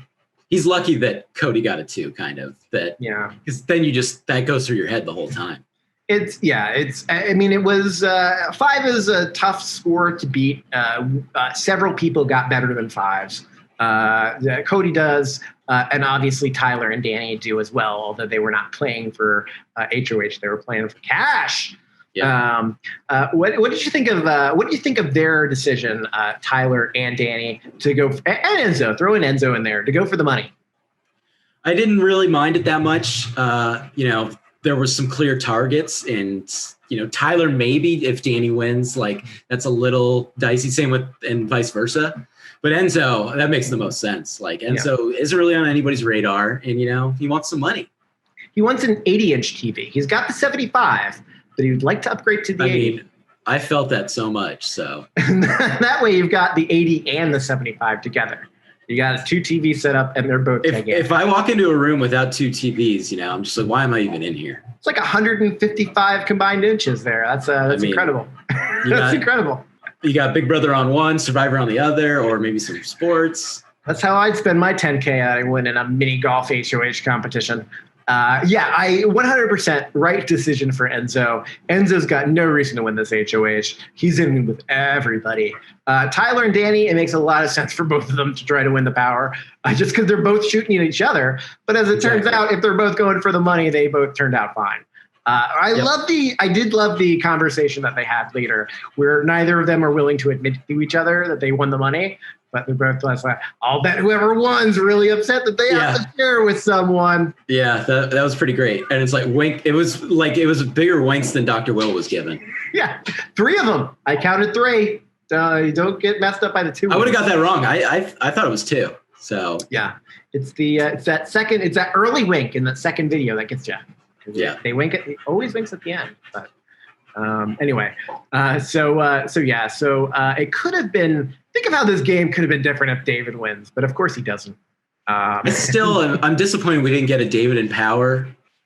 Speaker 2: he's lucky that Cody got a 2 kind of that. Yeah. Because then that goes through your head the whole time.
Speaker 1: It was 5 is a tough score to beat. Several people got better than 5s. Cody does, and obviously Tyler and Dani do as well, although they were not playing for HOH, they were playing for cash. Yeah. What did you think of their decision, Tyler and Dani, to go and Enzo? Throw in Enzo in there to go for the money.
Speaker 2: I didn't really mind it that much. There were some clear targets, and Tyler, maybe if Dani wins, like, that's a little dicey. Same and vice versa. But Enzo, that makes the most sense. Like, Enzo isn't really on anybody's radar, and he wants some money.
Speaker 1: He wants an 80-inch TV. He's got the 75, but he would like to upgrade to the 80.
Speaker 2: I felt that so much. So
Speaker 1: that way, you've got the 80 and the 75 together. You got 2 TVs set up, and they're both gigantic. If
Speaker 2: I walk into a room without 2 TVs, I'm just like, why am I even in here?
Speaker 1: It's like 155 combined inches there. That's incredible. That's incredible.
Speaker 2: You got Big Brother on one, Survivor on the other, or maybe some sports.
Speaker 1: That's how I'd spend my 10K. I win in a mini golf HOH competition. I 100% right decision for Enzo. Enzo's got no reason to win this HOH. He's in with everybody. Tyler and Dani, it makes a lot of sense for both of them to try to win the power, just because they're both shooting at each other. But as it turns out, if they're both going for the money, they both turned out fine. I did love the conversation that they had later, where neither of them are willing to admit to each other that they won the money. But they're both like, I'll bet whoever won's really upset that they have to share with someone. Yeah,
Speaker 2: that was pretty great. And it's like wink. It was bigger winks than Dr. Will was given.
Speaker 1: Yeah, 3 of them. I counted 3. You don't get messed up by the 2.
Speaker 2: I would have got that wrong. I thought it was 2. So
Speaker 1: yeah, it's that early wink in that second video that gets you. Yeah, they wink it always winks at the end. But anyway, so it could have been. Think of how this game could have been different if David wins, but of course he doesn't.
Speaker 2: I'm disappointed we didn't get a David in power.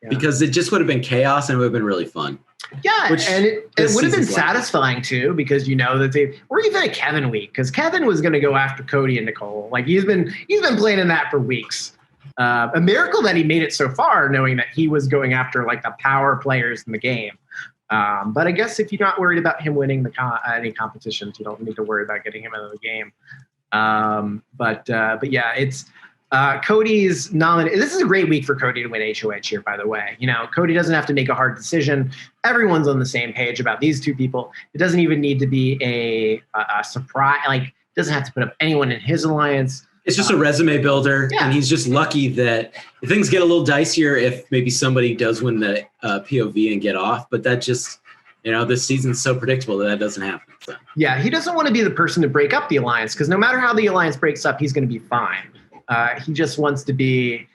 Speaker 2: because it just would have been chaos and it would have been really fun.
Speaker 1: Yeah, and it would have been satisfying too, because you know that or even a Kevin week, because Kevin was going to go after Cody and Nicole. Like he's been planning that for weeks. A miracle that he made it so far, knowing that he was going after like the power players in the game. But I guess if you're not worried about him winning any competitions, you don't need to worry about getting him out of the game. But yeah, it's Cody's nominated. This is a great week for Cody to win HoH here, by the way. You know, Cody doesn't have to make a hard decision. Everyone's on the same page about these two people. It doesn't even need to be a surprise. Like, doesn't have to put up anyone in his alliance.
Speaker 2: It's just a resume builder, and he's just lucky that things get a little dicier if maybe somebody does win the POV and get off. But that just, you know, this season's so predictable that doesn't happen. So.
Speaker 1: Yeah, he doesn't want to be the person to break up the alliance, because no matter how the alliance breaks up, he's going to be fine. He just wants to be.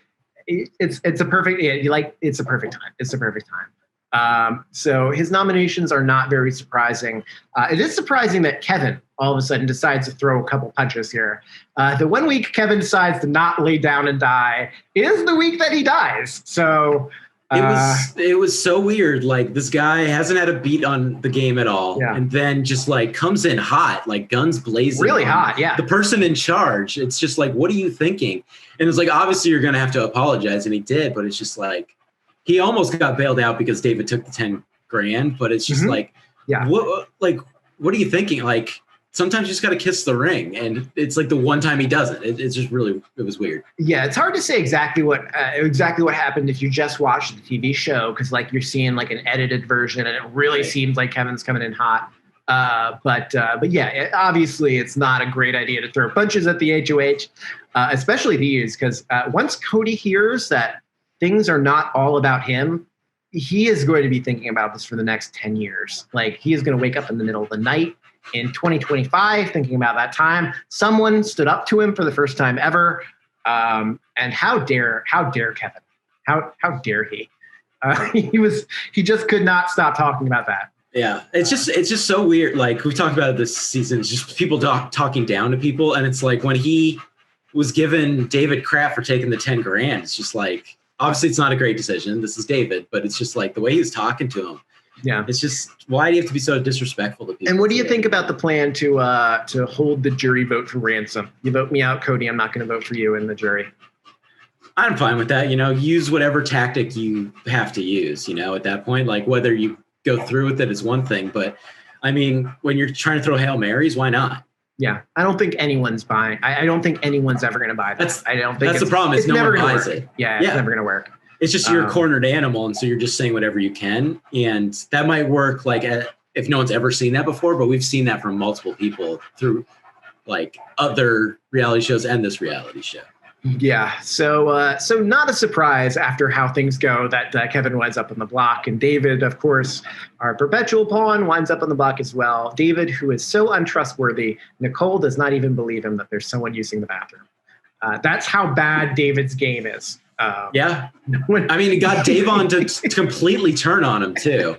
Speaker 1: It's a perfect. It's a perfect time. It's a perfect time. So his nominations are not very surprising. It is surprising that Kevin all of a sudden decides to throw a couple punches here. The 1 week Kevin decides to not lay down and die is the week that he dies. So it was so weird. Like, this guy hasn't had a beat on the game at all, and then just like comes in hot, like guns blazing, really hot. Yeah,
Speaker 2: the person in charge. It's just like, what are you thinking? And it's like, obviously you're gonna have to apologize, and he did. But it's just like, he almost got bailed out because David took the 10 grand. But it's just like, what are you thinking? Like, sometimes you just got to kiss the ring, and it's like the one time he doesn't. It's just really, it was weird. Yeah, it's hard to say exactly what happened if you just watched the TV show, because like you're seeing like an edited version, and it really seems like Kevin's coming in hot. But yeah, obviously it's not a great idea to throw punches at the HoH, especially these, because once Cody hears that things are not all about him, he is going to be thinking about this for the next 10 years. Like, he is going to wake up in the middle of the night in 2025 thinking about that time someone stood up to him for the first time ever. And how dare Kevin? How dare he? He just could not stop talking about that. Yeah, it's just so weird. Like, we talked about it this season. It's just people talking down to people, and it's like when he was giving David crap for taking the 10 grand, it's just like, obviously it's not a great decision. This is David, but it's just like the way he was talking to him. Yeah, it's just, why do you have to be so disrespectful to people? And what do you think about the plan to hold the jury vote for ransom? You vote me out, Cody. I'm not going to vote for you in the jury. I'm fine with that. You know, use whatever tactic you have to use. You know, at that point, like whether you go through with it is one thing, but I mean, when you're trying to throw Hail Marys, why not? Yeah, I don't think anyone's buying. I don't think anyone's ever going to buy that. I don't think that's the problem. Is no one buys it. Yeah, it's never going to work. It's just you're a cornered animal, and so you're just saying whatever you can, and that might work. Like if no one's ever seen that before, but we've seen that from multiple people through like other reality shows and this reality show. Yeah, so not a surprise after how things go that Kevin winds up on the block, and David, of course, our perpetual pawn, winds up on the block as well. David, who is so untrustworthy, Nicole does not even believe him that there's someone using the bathroom. That's how bad David's game is. Yeah, I mean, it got Davon to completely turn on him too.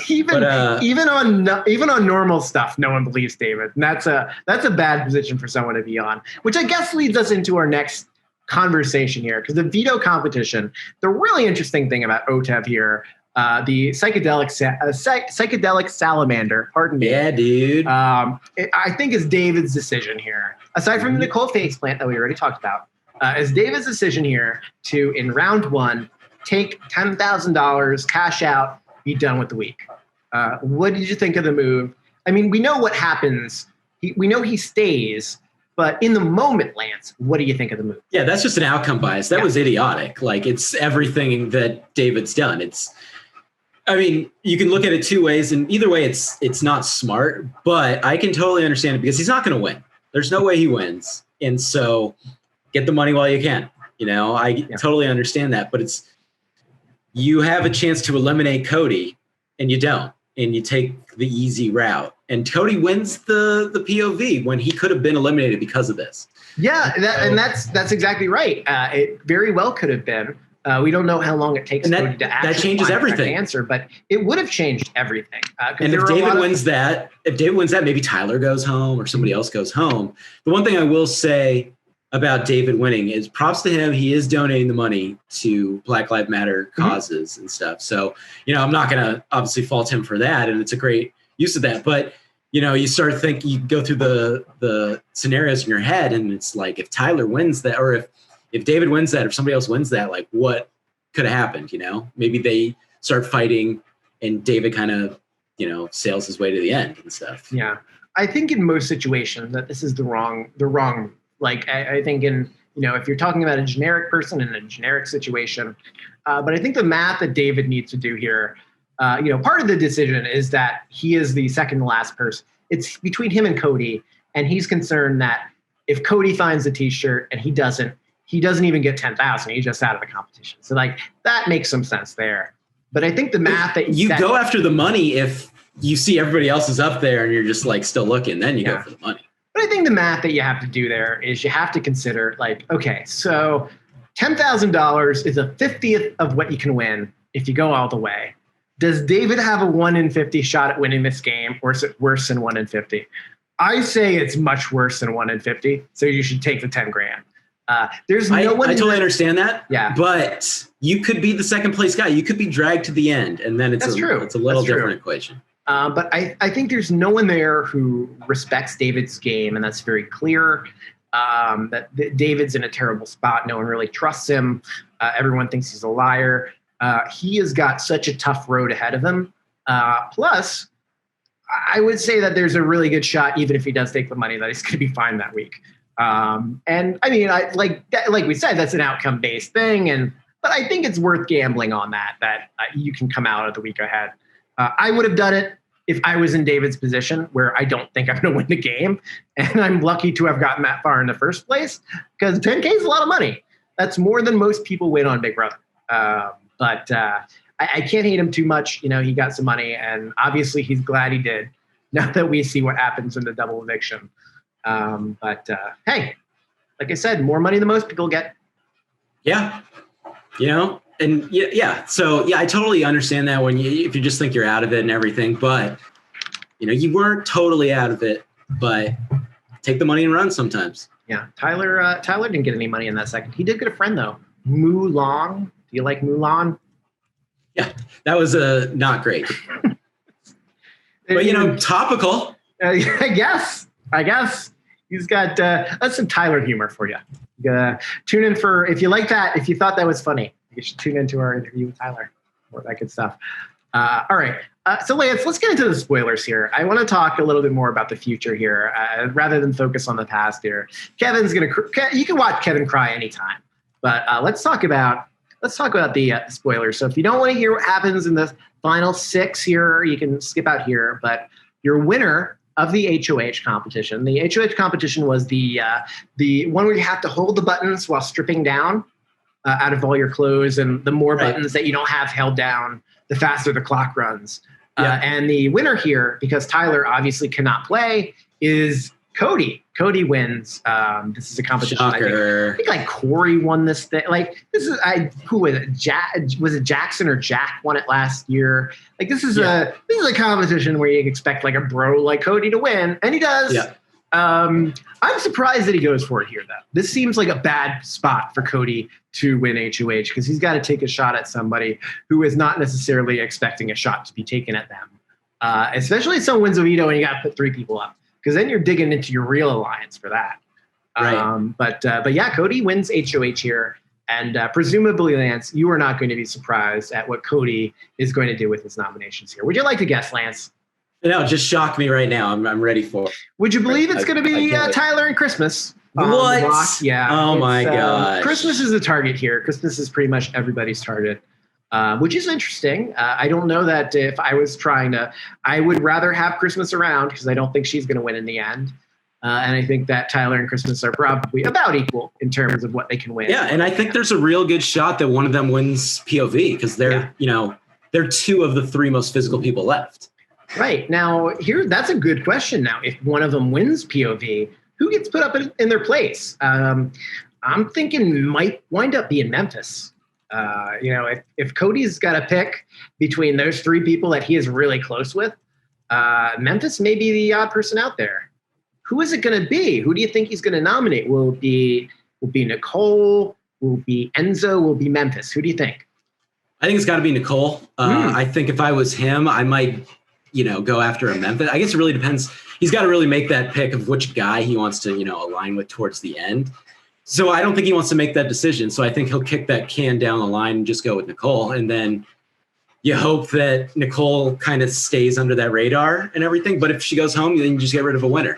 Speaker 2: Even on normal stuff, no one believes David, and that's a bad position for someone to be on. Which I guess leads us into our next conversation here, because the veto competition, the really interesting thing about OTEV here, the psychedelic salamander, pardon me. Yeah, dude. I think is David's decision here. Aside from the Nicole faceplant that we already talked about, is David's decision here to, in round one, take $10,000, cash out, be done with the week. What did you think of the move? I mean, we know what happens. We know he stays. But in the moment, Lance, what do you think of the move? Yeah, that's just an outcome bias. That was idiotic. Like, it's everything that David's done. I mean, you can look at it two ways, and either way, it's not smart. But I can totally understand it because he's not going to win. There's no way he wins, and so get the money while you can. You know, I totally understand that. But you have a chance to eliminate Cody, and you don't, and you take the easy route. And Cody wins the POV when he could have been eliminated because of this. Yeah, that's exactly right. It very well could have been. We don't know how long it takes Cody to actually changes everything. Answer, but it would have changed everything. And if David wins that, maybe Tyler goes home or somebody else goes home. The one thing I will say about David winning is props to him. He is donating the money to Black Lives Matter causes and stuff. So, I'm not going to obviously fault him for that. And it's a great use of that. But, you start thinking, you go through the scenarios in your head, and it's like, if Tyler wins that, or if David wins that, if somebody else wins that, like what could have happened? Maybe they start fighting and David kind of, sails his way to the end and stuff.
Speaker 1: Yeah. I think in most situations that this is the wrong, like I think in, if you're talking about a generic person in a generic situation, but I think the math that David needs to do here, part of the decision is that he is the second to last person. It's between him and Cody, and he's concerned that if Cody finds the t-shirt and he doesn't even get 10,000. He's just out of the competition. So like that makes some sense there. But I think the math that
Speaker 2: you go after the money if you see everybody else is up there and you're just like still looking, then you go for the money.
Speaker 1: But I think the math that you have to do there is you have to consider like, okay, so $10,000 is a 50th of what you can win if you go all the way. Does David have a 1 in 50 shot at winning this game, or is it worse than 1 in 50? I say it's much worse than 1 in 50, so you should take the 10 grand. There's no one.
Speaker 2: I totally understand that.
Speaker 1: Yeah.
Speaker 2: But you could be the second place guy. You could be dragged to the end, and then it's
Speaker 1: true.
Speaker 2: It's a little different equation.
Speaker 1: But I think there's no one there who respects David's game, and that's very clear. That David's in a terrible spot. No one really trusts him. Everyone thinks he's a liar. He has got such a tough road ahead of him. Plus, I would say that there's a really good shot, even if he does take the money, that he's going to be fine that week. And I mean, like we said, that's an outcome-based thing. But I think it's worth gambling on that you can come out of the week ahead. I would have done it if I was in David's position, where I don't think I'm going to win the game. And I'm lucky to have gotten that far in the first place, because 10K is a lot of money. That's more than most people win on Big Brother. But I can't hate him too much. He got some money, and obviously he's glad he did, now that we see what happens in the double eviction. But hey, like I said, more money than most people get.
Speaker 2: Yeah. And yeah. So yeah, I totally understand that if you just think you're out of it and everything, but you weren't totally out of it, but take the money and run sometimes.
Speaker 1: Yeah. Tyler didn't get any money in that second. He did get a friend though. Mulan. Do you like Mulan?
Speaker 2: Yeah, that was not great. But topical.
Speaker 1: I guess he's got that's some Tyler humor for you. Tune in for, if you like that, if you thought that was funny, you should tune into our interview with Tyler. More that good stuff. All right. So Lance, let's get into the spoilers here. I want to talk a little bit more about the future here, rather than focus on the past here. You can watch Kevin cry anytime, but let's talk about the spoilers. So if you don't want to hear what happens in the final 6 here, you can skip out here. But your winner of the HoH competition. The HoH competition was the one where you have to hold the buttons while stripping down out of all your clothes, and the more buttons that you don't have held down, the faster the clock runs. And the winner here, because Tyler obviously cannot play, is Cody. Cody wins. This is a competition.
Speaker 2: Shocker.
Speaker 1: I think like Corey won this thing. Like this is who was it? Was it Jackson or Jack won it last year? Like this is a competition where you expect like a bro like Cody to win, and he does.
Speaker 2: Yeah.
Speaker 1: I'm surprised that he goes for it here though. This seems like a bad spot for Cody to win HoH, because he's got to take a shot at somebody who is not necessarily expecting a shot to be taken at them. Especially if someone wins a veto and you got to put 3 people up, because then you're digging into your real alliance for that.
Speaker 2: Right.
Speaker 1: But yeah, Cody wins HoH here. And presumably, Lance, you are not going to be surprised at what Cody is going to do with his nominations here. Would you like to guess, Lance?
Speaker 2: No, just shock me right now. I'm ready for it.
Speaker 1: Would you believe it's going to be Tyler and Christmas?
Speaker 2: What?
Speaker 1: Yeah.
Speaker 2: Oh my gosh.
Speaker 1: Christmas is the target here. Christmas is pretty much everybody's target, which is interesting. I don't know that if I was I would rather have Christmas around, because I don't think she's going to win in the end. And I think that Tyler and Christmas are probably about equal in terms of what they can win.
Speaker 2: Yeah, and I think there's a real good shot that one of them wins POV, because they're 2 of the 3 most physical people left.
Speaker 1: Right. Now, that's a good question. Now, if one of them wins POV, who gets put up in their place? I'm thinking might wind up being Memphis. If Cody's got to pick between those 3 people that he is really close with, Memphis may be the odd person out there. Who is it going to be? Who do you think he's going to nominate? Will it be Will it be Nicole? Will it be Enzo? Will it be Memphis? Who do you think?
Speaker 2: I think it's got to be Nicole. I think if I was him, I might, go after a Memphis. I guess it really depends. He's got to really make that pick of which guy he wants to, align with towards the end. So I don't think he wants to make that decision. So I think he'll kick that can down the line and just go with Nicole. And then you hope that Nicole kind of stays under that radar and everything. But if she goes home, then you just get rid of a winner,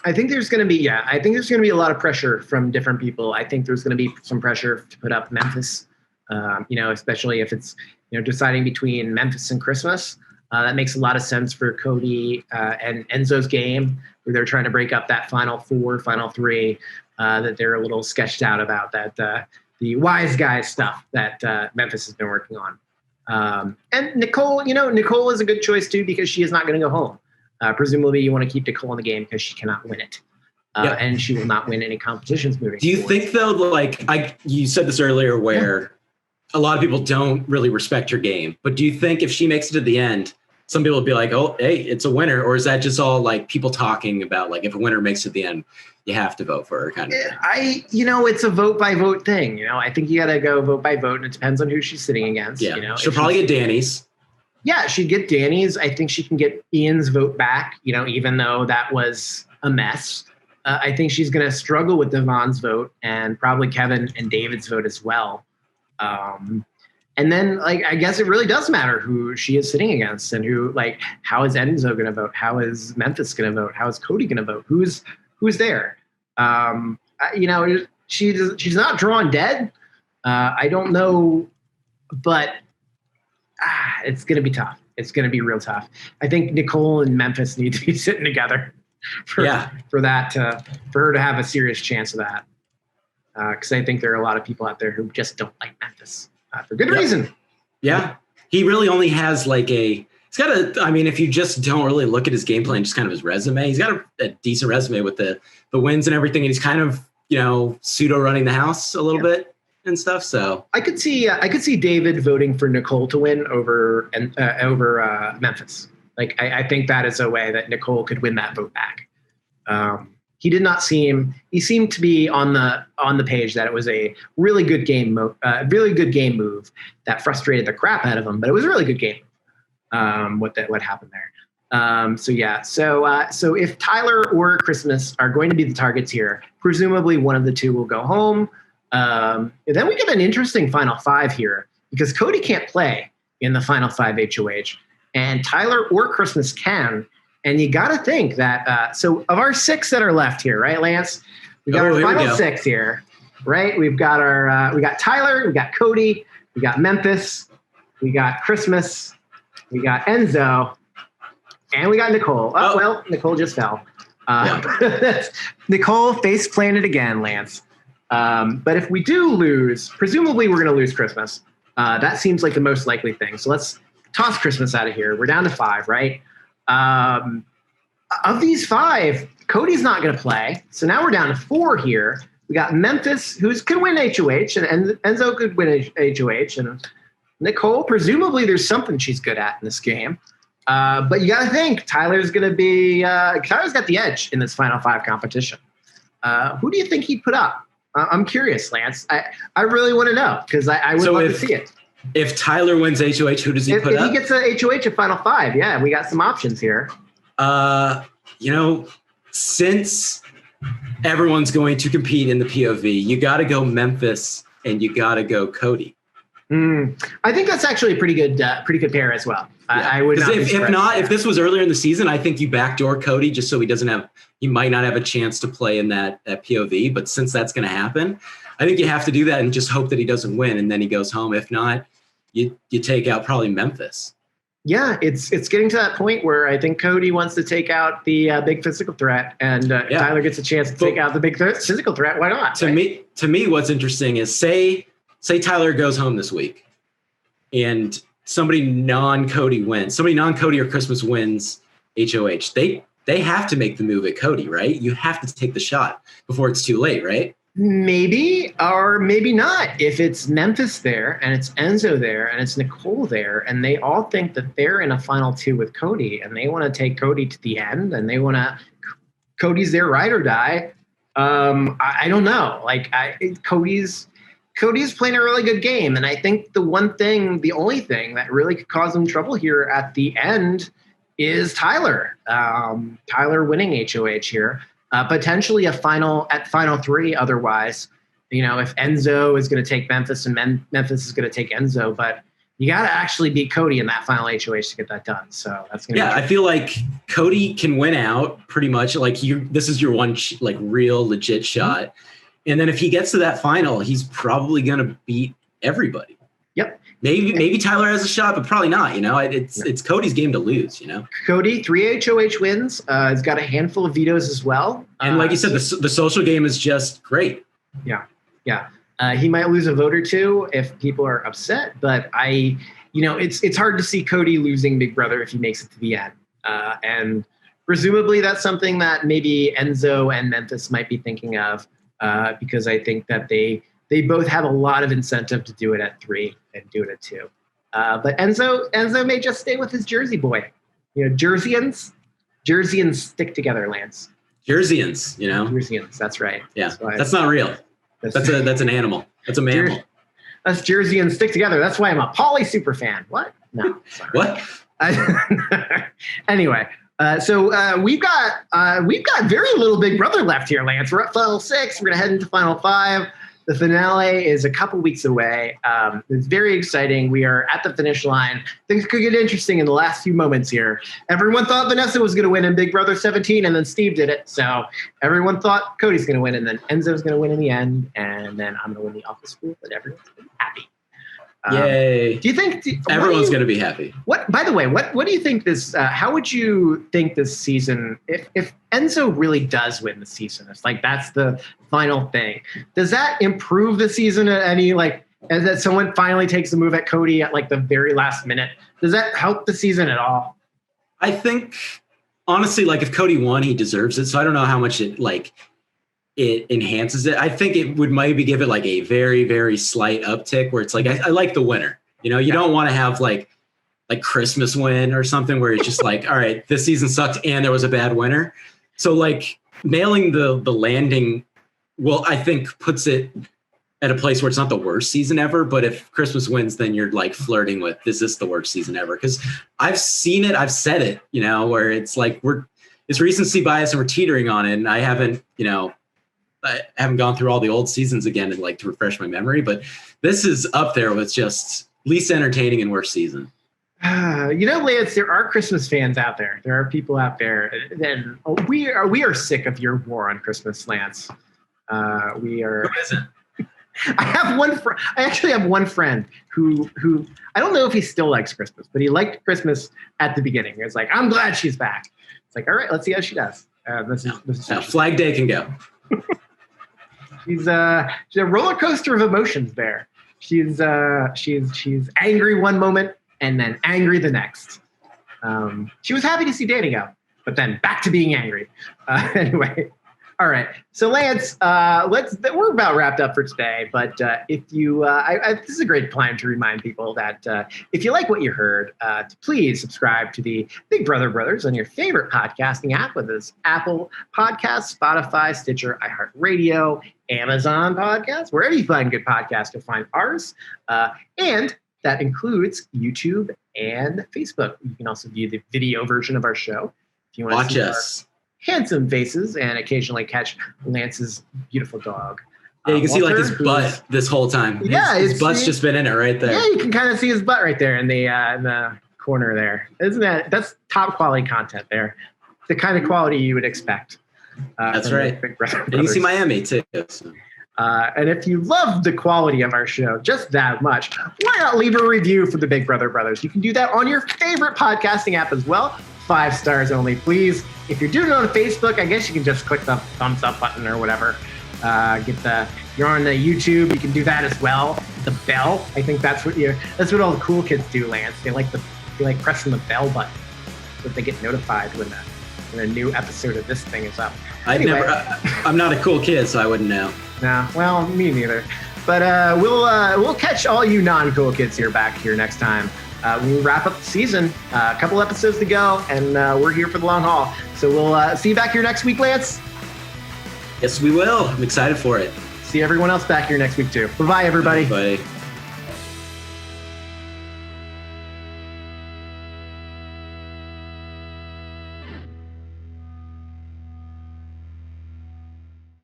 Speaker 1: I think there's going to be, a lot of pressure from different people. I think there's going to be some pressure to put up Memphis, especially if it's, deciding between Memphis and Christmas. That makes a lot of sense for Cody and Enzo's game, where they're trying to break up that final three that they're a little sketched out about, that the wise guy stuff that Memphis has been working on. And Nicole, Nicole is a good choice too, because she is not going to go home. Presumably you want to keep Nicole in the game because she cannot win it. And she will not win any competitions moving
Speaker 2: Do you
Speaker 1: forward.
Speaker 2: think though, you said this earlier, where a lot of people don't really respect her game, but do you think if she makes it to the end, some people will be like, oh, hey, it's a winner? Or is that just all like people talking about, like, if a winner makes it to the end, you have to vote for her kind of thing?
Speaker 1: It's a vote by vote thing. I think you got to go vote by vote, and it depends on who she's sitting against.
Speaker 2: Yeah, she'll probably get Dani's.
Speaker 1: Yeah, she'd get Dani's. I think she can get Ian's vote back, even though that was a mess. I think she's going to struggle with Devon's vote, and probably Kevin and David's vote as well. And then, I guess it really does matter who she is sitting against, and how is Enzo going to vote? How is Memphis going to vote? How is Cody going to vote? Who's there? She's not drawn dead. I don't know, but it's going to be tough. It's going to be real tough. I think Nicole and Memphis need to be sitting together for her to have a serious chance of that. Because I think there are a lot of people out there who just don't like Memphis for good reason.
Speaker 2: Yeah. He really only has if you just don't really look at his game plan, just kind of his resume, he's got a decent resume with the wins and everything. And he's kind of, pseudo running the house a little bit and stuff. So
Speaker 1: I could see David voting for Nicole to win over Memphis. I think that is a way that Nicole could win that vote back. He seemed to be on the page that it was a really good game move that frustrated the crap out of him, but it was a really good game. What happened there. So if Tyler or Christmas are going to be the targets here, presumably one of the two will go home. Then we get an interesting final five here, because Cody can't play in the final five HoH, and Tyler or Christmas can. And you got to think that, so of our six that are left here, right, Lance? We got our final six here, right? We've got we got Tyler, we got Cody, we got Memphis, we got Christmas, we got Enzo, and we got Nicole. Well, Nicole just fell. Nicole face planted again, Lance. But if we do lose, presumably we're going to lose Christmas. That seems like the most likely thing. So let's toss Christmas out of here. We're down to five, right? Of these five, Cody's not going to play. So now we're down to four here. We got Memphis, who could win HoH, and Enzo could win HoH, and Nicole, presumably there's something she's good at in this game. But you got to think Tyler's got the edge in this final five competition. Who do you think he'd put up? I'm curious, Lance. I really want to know, because I would love to see it.
Speaker 2: If Tyler wins HoH, who does he put up?
Speaker 1: If he gets a HoH at final five, yeah, we got some options here.
Speaker 2: Since everyone's going to compete in the POV, you got to go Memphis and you got to go Cody.
Speaker 1: I think that's actually a pretty good pair as well. Yeah. I would not.
Speaker 2: If this was earlier in the season, I think you backdoor Cody just so he might not have a chance to play in that POV. But since that's going to happen, I think you have to do that and just hope that he doesn't win and then he goes home. If not, you take out probably Memphis. Yeah,
Speaker 1: it's getting to that point where I think Cody wants to take out the big physical threat, and Tyler gets a chance to take out the big physical threat. Why not?
Speaker 2: To me, what's interesting is say Tyler goes home this week, and somebody non-Cody wins. Somebody non-Cody or Christmas wins HoH. They have to make the move at Cody, right? You have to take the shot before it's too late, right?
Speaker 1: Maybe or maybe not. If it's Memphis there and it's Enzo there and it's Nicole there and they all think that they're in a final two with Cody and they want to take Cody to the end and Cody's their ride or die, I don't know. Cody's playing a really good game, and I think the only thing that really could cause him trouble here at the end is Tyler. Tyler winning HoH here, potentially at final 3. Otherwise, if Enzo is going to take Memphis and Memphis is going to take Enzo, but you got to actually beat Cody in that final HoH to get that done. So that's going to
Speaker 2: I feel like Cody can win out pretty much. Like this is your one real legit shot. And then if he gets to that final, he's probably going to beat everybody.
Speaker 1: Yep.
Speaker 2: Maybe Tyler has a shot, but probably not. It's Cody's game to lose.
Speaker 1: Cody 3 HoH wins. He's got a handful of vetoes as well.
Speaker 2: And like you said, the social game is just great.
Speaker 1: Yeah. He might lose a vote or two if people are upset, but it's hard to see Cody losing Big Brother if he makes it to the end. And presumably that's something that maybe Enzo and Memphis might be thinking of, because I think that they both have a lot of incentive to do it at 3 and do it at 2. But Enzo may just stay with his Jersey boy. Jerseyans stick together, Lance.
Speaker 2: Jerseyans,
Speaker 1: Jerseyans, that's right.
Speaker 2: Yeah, that's not real. That's an animal. That's a mammal.
Speaker 1: Us Jerseyans stick together. That's why I'm a Pauly super fan. What? No. Sorry.
Speaker 2: What?
Speaker 1: Anyway, so we've got very little Big Brother left here, Lance. We're at final 6. We're gonna head into final 5. The finale is a couple weeks away. It's very exciting. We are at the finish line. Things could get interesting in the last few moments here. Everyone thought Vanessa was going to win in Big Brother 17, and then Steve did it. So everyone thought Cody's going to win, and then Enzo's going to win in the end, and then I'm going to win the office school, but everyone's going to be happy.
Speaker 2: Yay.
Speaker 1: Do you think
Speaker 2: everyone's going to be happy?
Speaker 1: By the way, what do you think this, how would you think this season, if Enzo really does win the season, it's that's the final thing, does that improve the season at any, as that someone finally takes a move at Cody at the very last minute? Does that help the season at all?
Speaker 2: I think, honestly, if Cody won, he deserves it. So I don't know how much it enhances it. I think it would maybe give it a very, very slight uptick where it's I like the winner. You don't want to have like Christmas win or something where it's just all right, this season sucked and there was a bad winner. So nailing the landing, I think puts it at a place where it's not the worst season ever. But if Christmas wins, then you're flirting with, is this the worst season ever? Because I've seen it, I've said it, where it's it's recency bias and we're teetering on it. And I haven't gone through all the old seasons again and to refresh my memory, but this is up there with just least entertaining and worst season.
Speaker 1: Lance, there are Christmas fans out there. There are people out there, and we are sick of your war on Christmas, Lance. We are.
Speaker 2: Who isn't?
Speaker 1: I actually have one friend who I don't know if he still likes Christmas, but he liked Christmas at the beginning. It's I'm glad she's back. It's all right, let's see how she does. This is
Speaker 2: Flag Day can go.
Speaker 1: She's a roller coaster of emotions there. She's angry one moment and then angry the next. She was happy to see Dani go, but then back to being angry. Anyway, all right. So Lance, we're about wrapped up for today. But if you, this is a great time to remind people that if you like what you heard, to please subscribe to the Big Brother Brothers on your favorite podcasting app, whether it's Apple Podcasts, Spotify, Stitcher, iHeartRadio, Amazon Podcasts, wherever you find good podcasts, you'll find ours. And that includes YouTube and Facebook. You can also view the video version of our show if you want
Speaker 2: watch
Speaker 1: to see
Speaker 2: us.
Speaker 1: Our handsome faces and occasionally catch Lance's beautiful dog.
Speaker 2: Yeah, you can
Speaker 1: Walter,
Speaker 2: see his butt this whole time. His butt's just been in it right there.
Speaker 1: Yeah, you can kind of see his butt right there in the corner there. That's top quality content there. The kind of quality you would expect.
Speaker 2: That's right.
Speaker 1: Big Brother
Speaker 2: and you can see Miami too. So.
Speaker 1: And if you love the quality of our show just that much, why not leave a review for the Big Brother Brothers? You can do that on your favorite podcasting app as well. 5 stars only, please. If you're doing it on Facebook, I guess you can just click the thumbs up button or whatever. You're on the YouTube, you can do that as well. The bell, I think that's what all the cool kids do, Lance. They like pressing the bell button so that they get notified when a new episode of this thing is up.
Speaker 2: I'm not a cool kid, so I wouldn't know.
Speaker 1: No, well, me neither. But we'll catch all you non-cool kids back here next time. We wrap up the season. A couple episodes to go, and we're here for the long haul. So we'll see you back here next week, Lance.
Speaker 2: Yes, we will. I'm excited for it.
Speaker 1: See everyone else back here next week too. Bye-bye, everybody.
Speaker 2: Bye.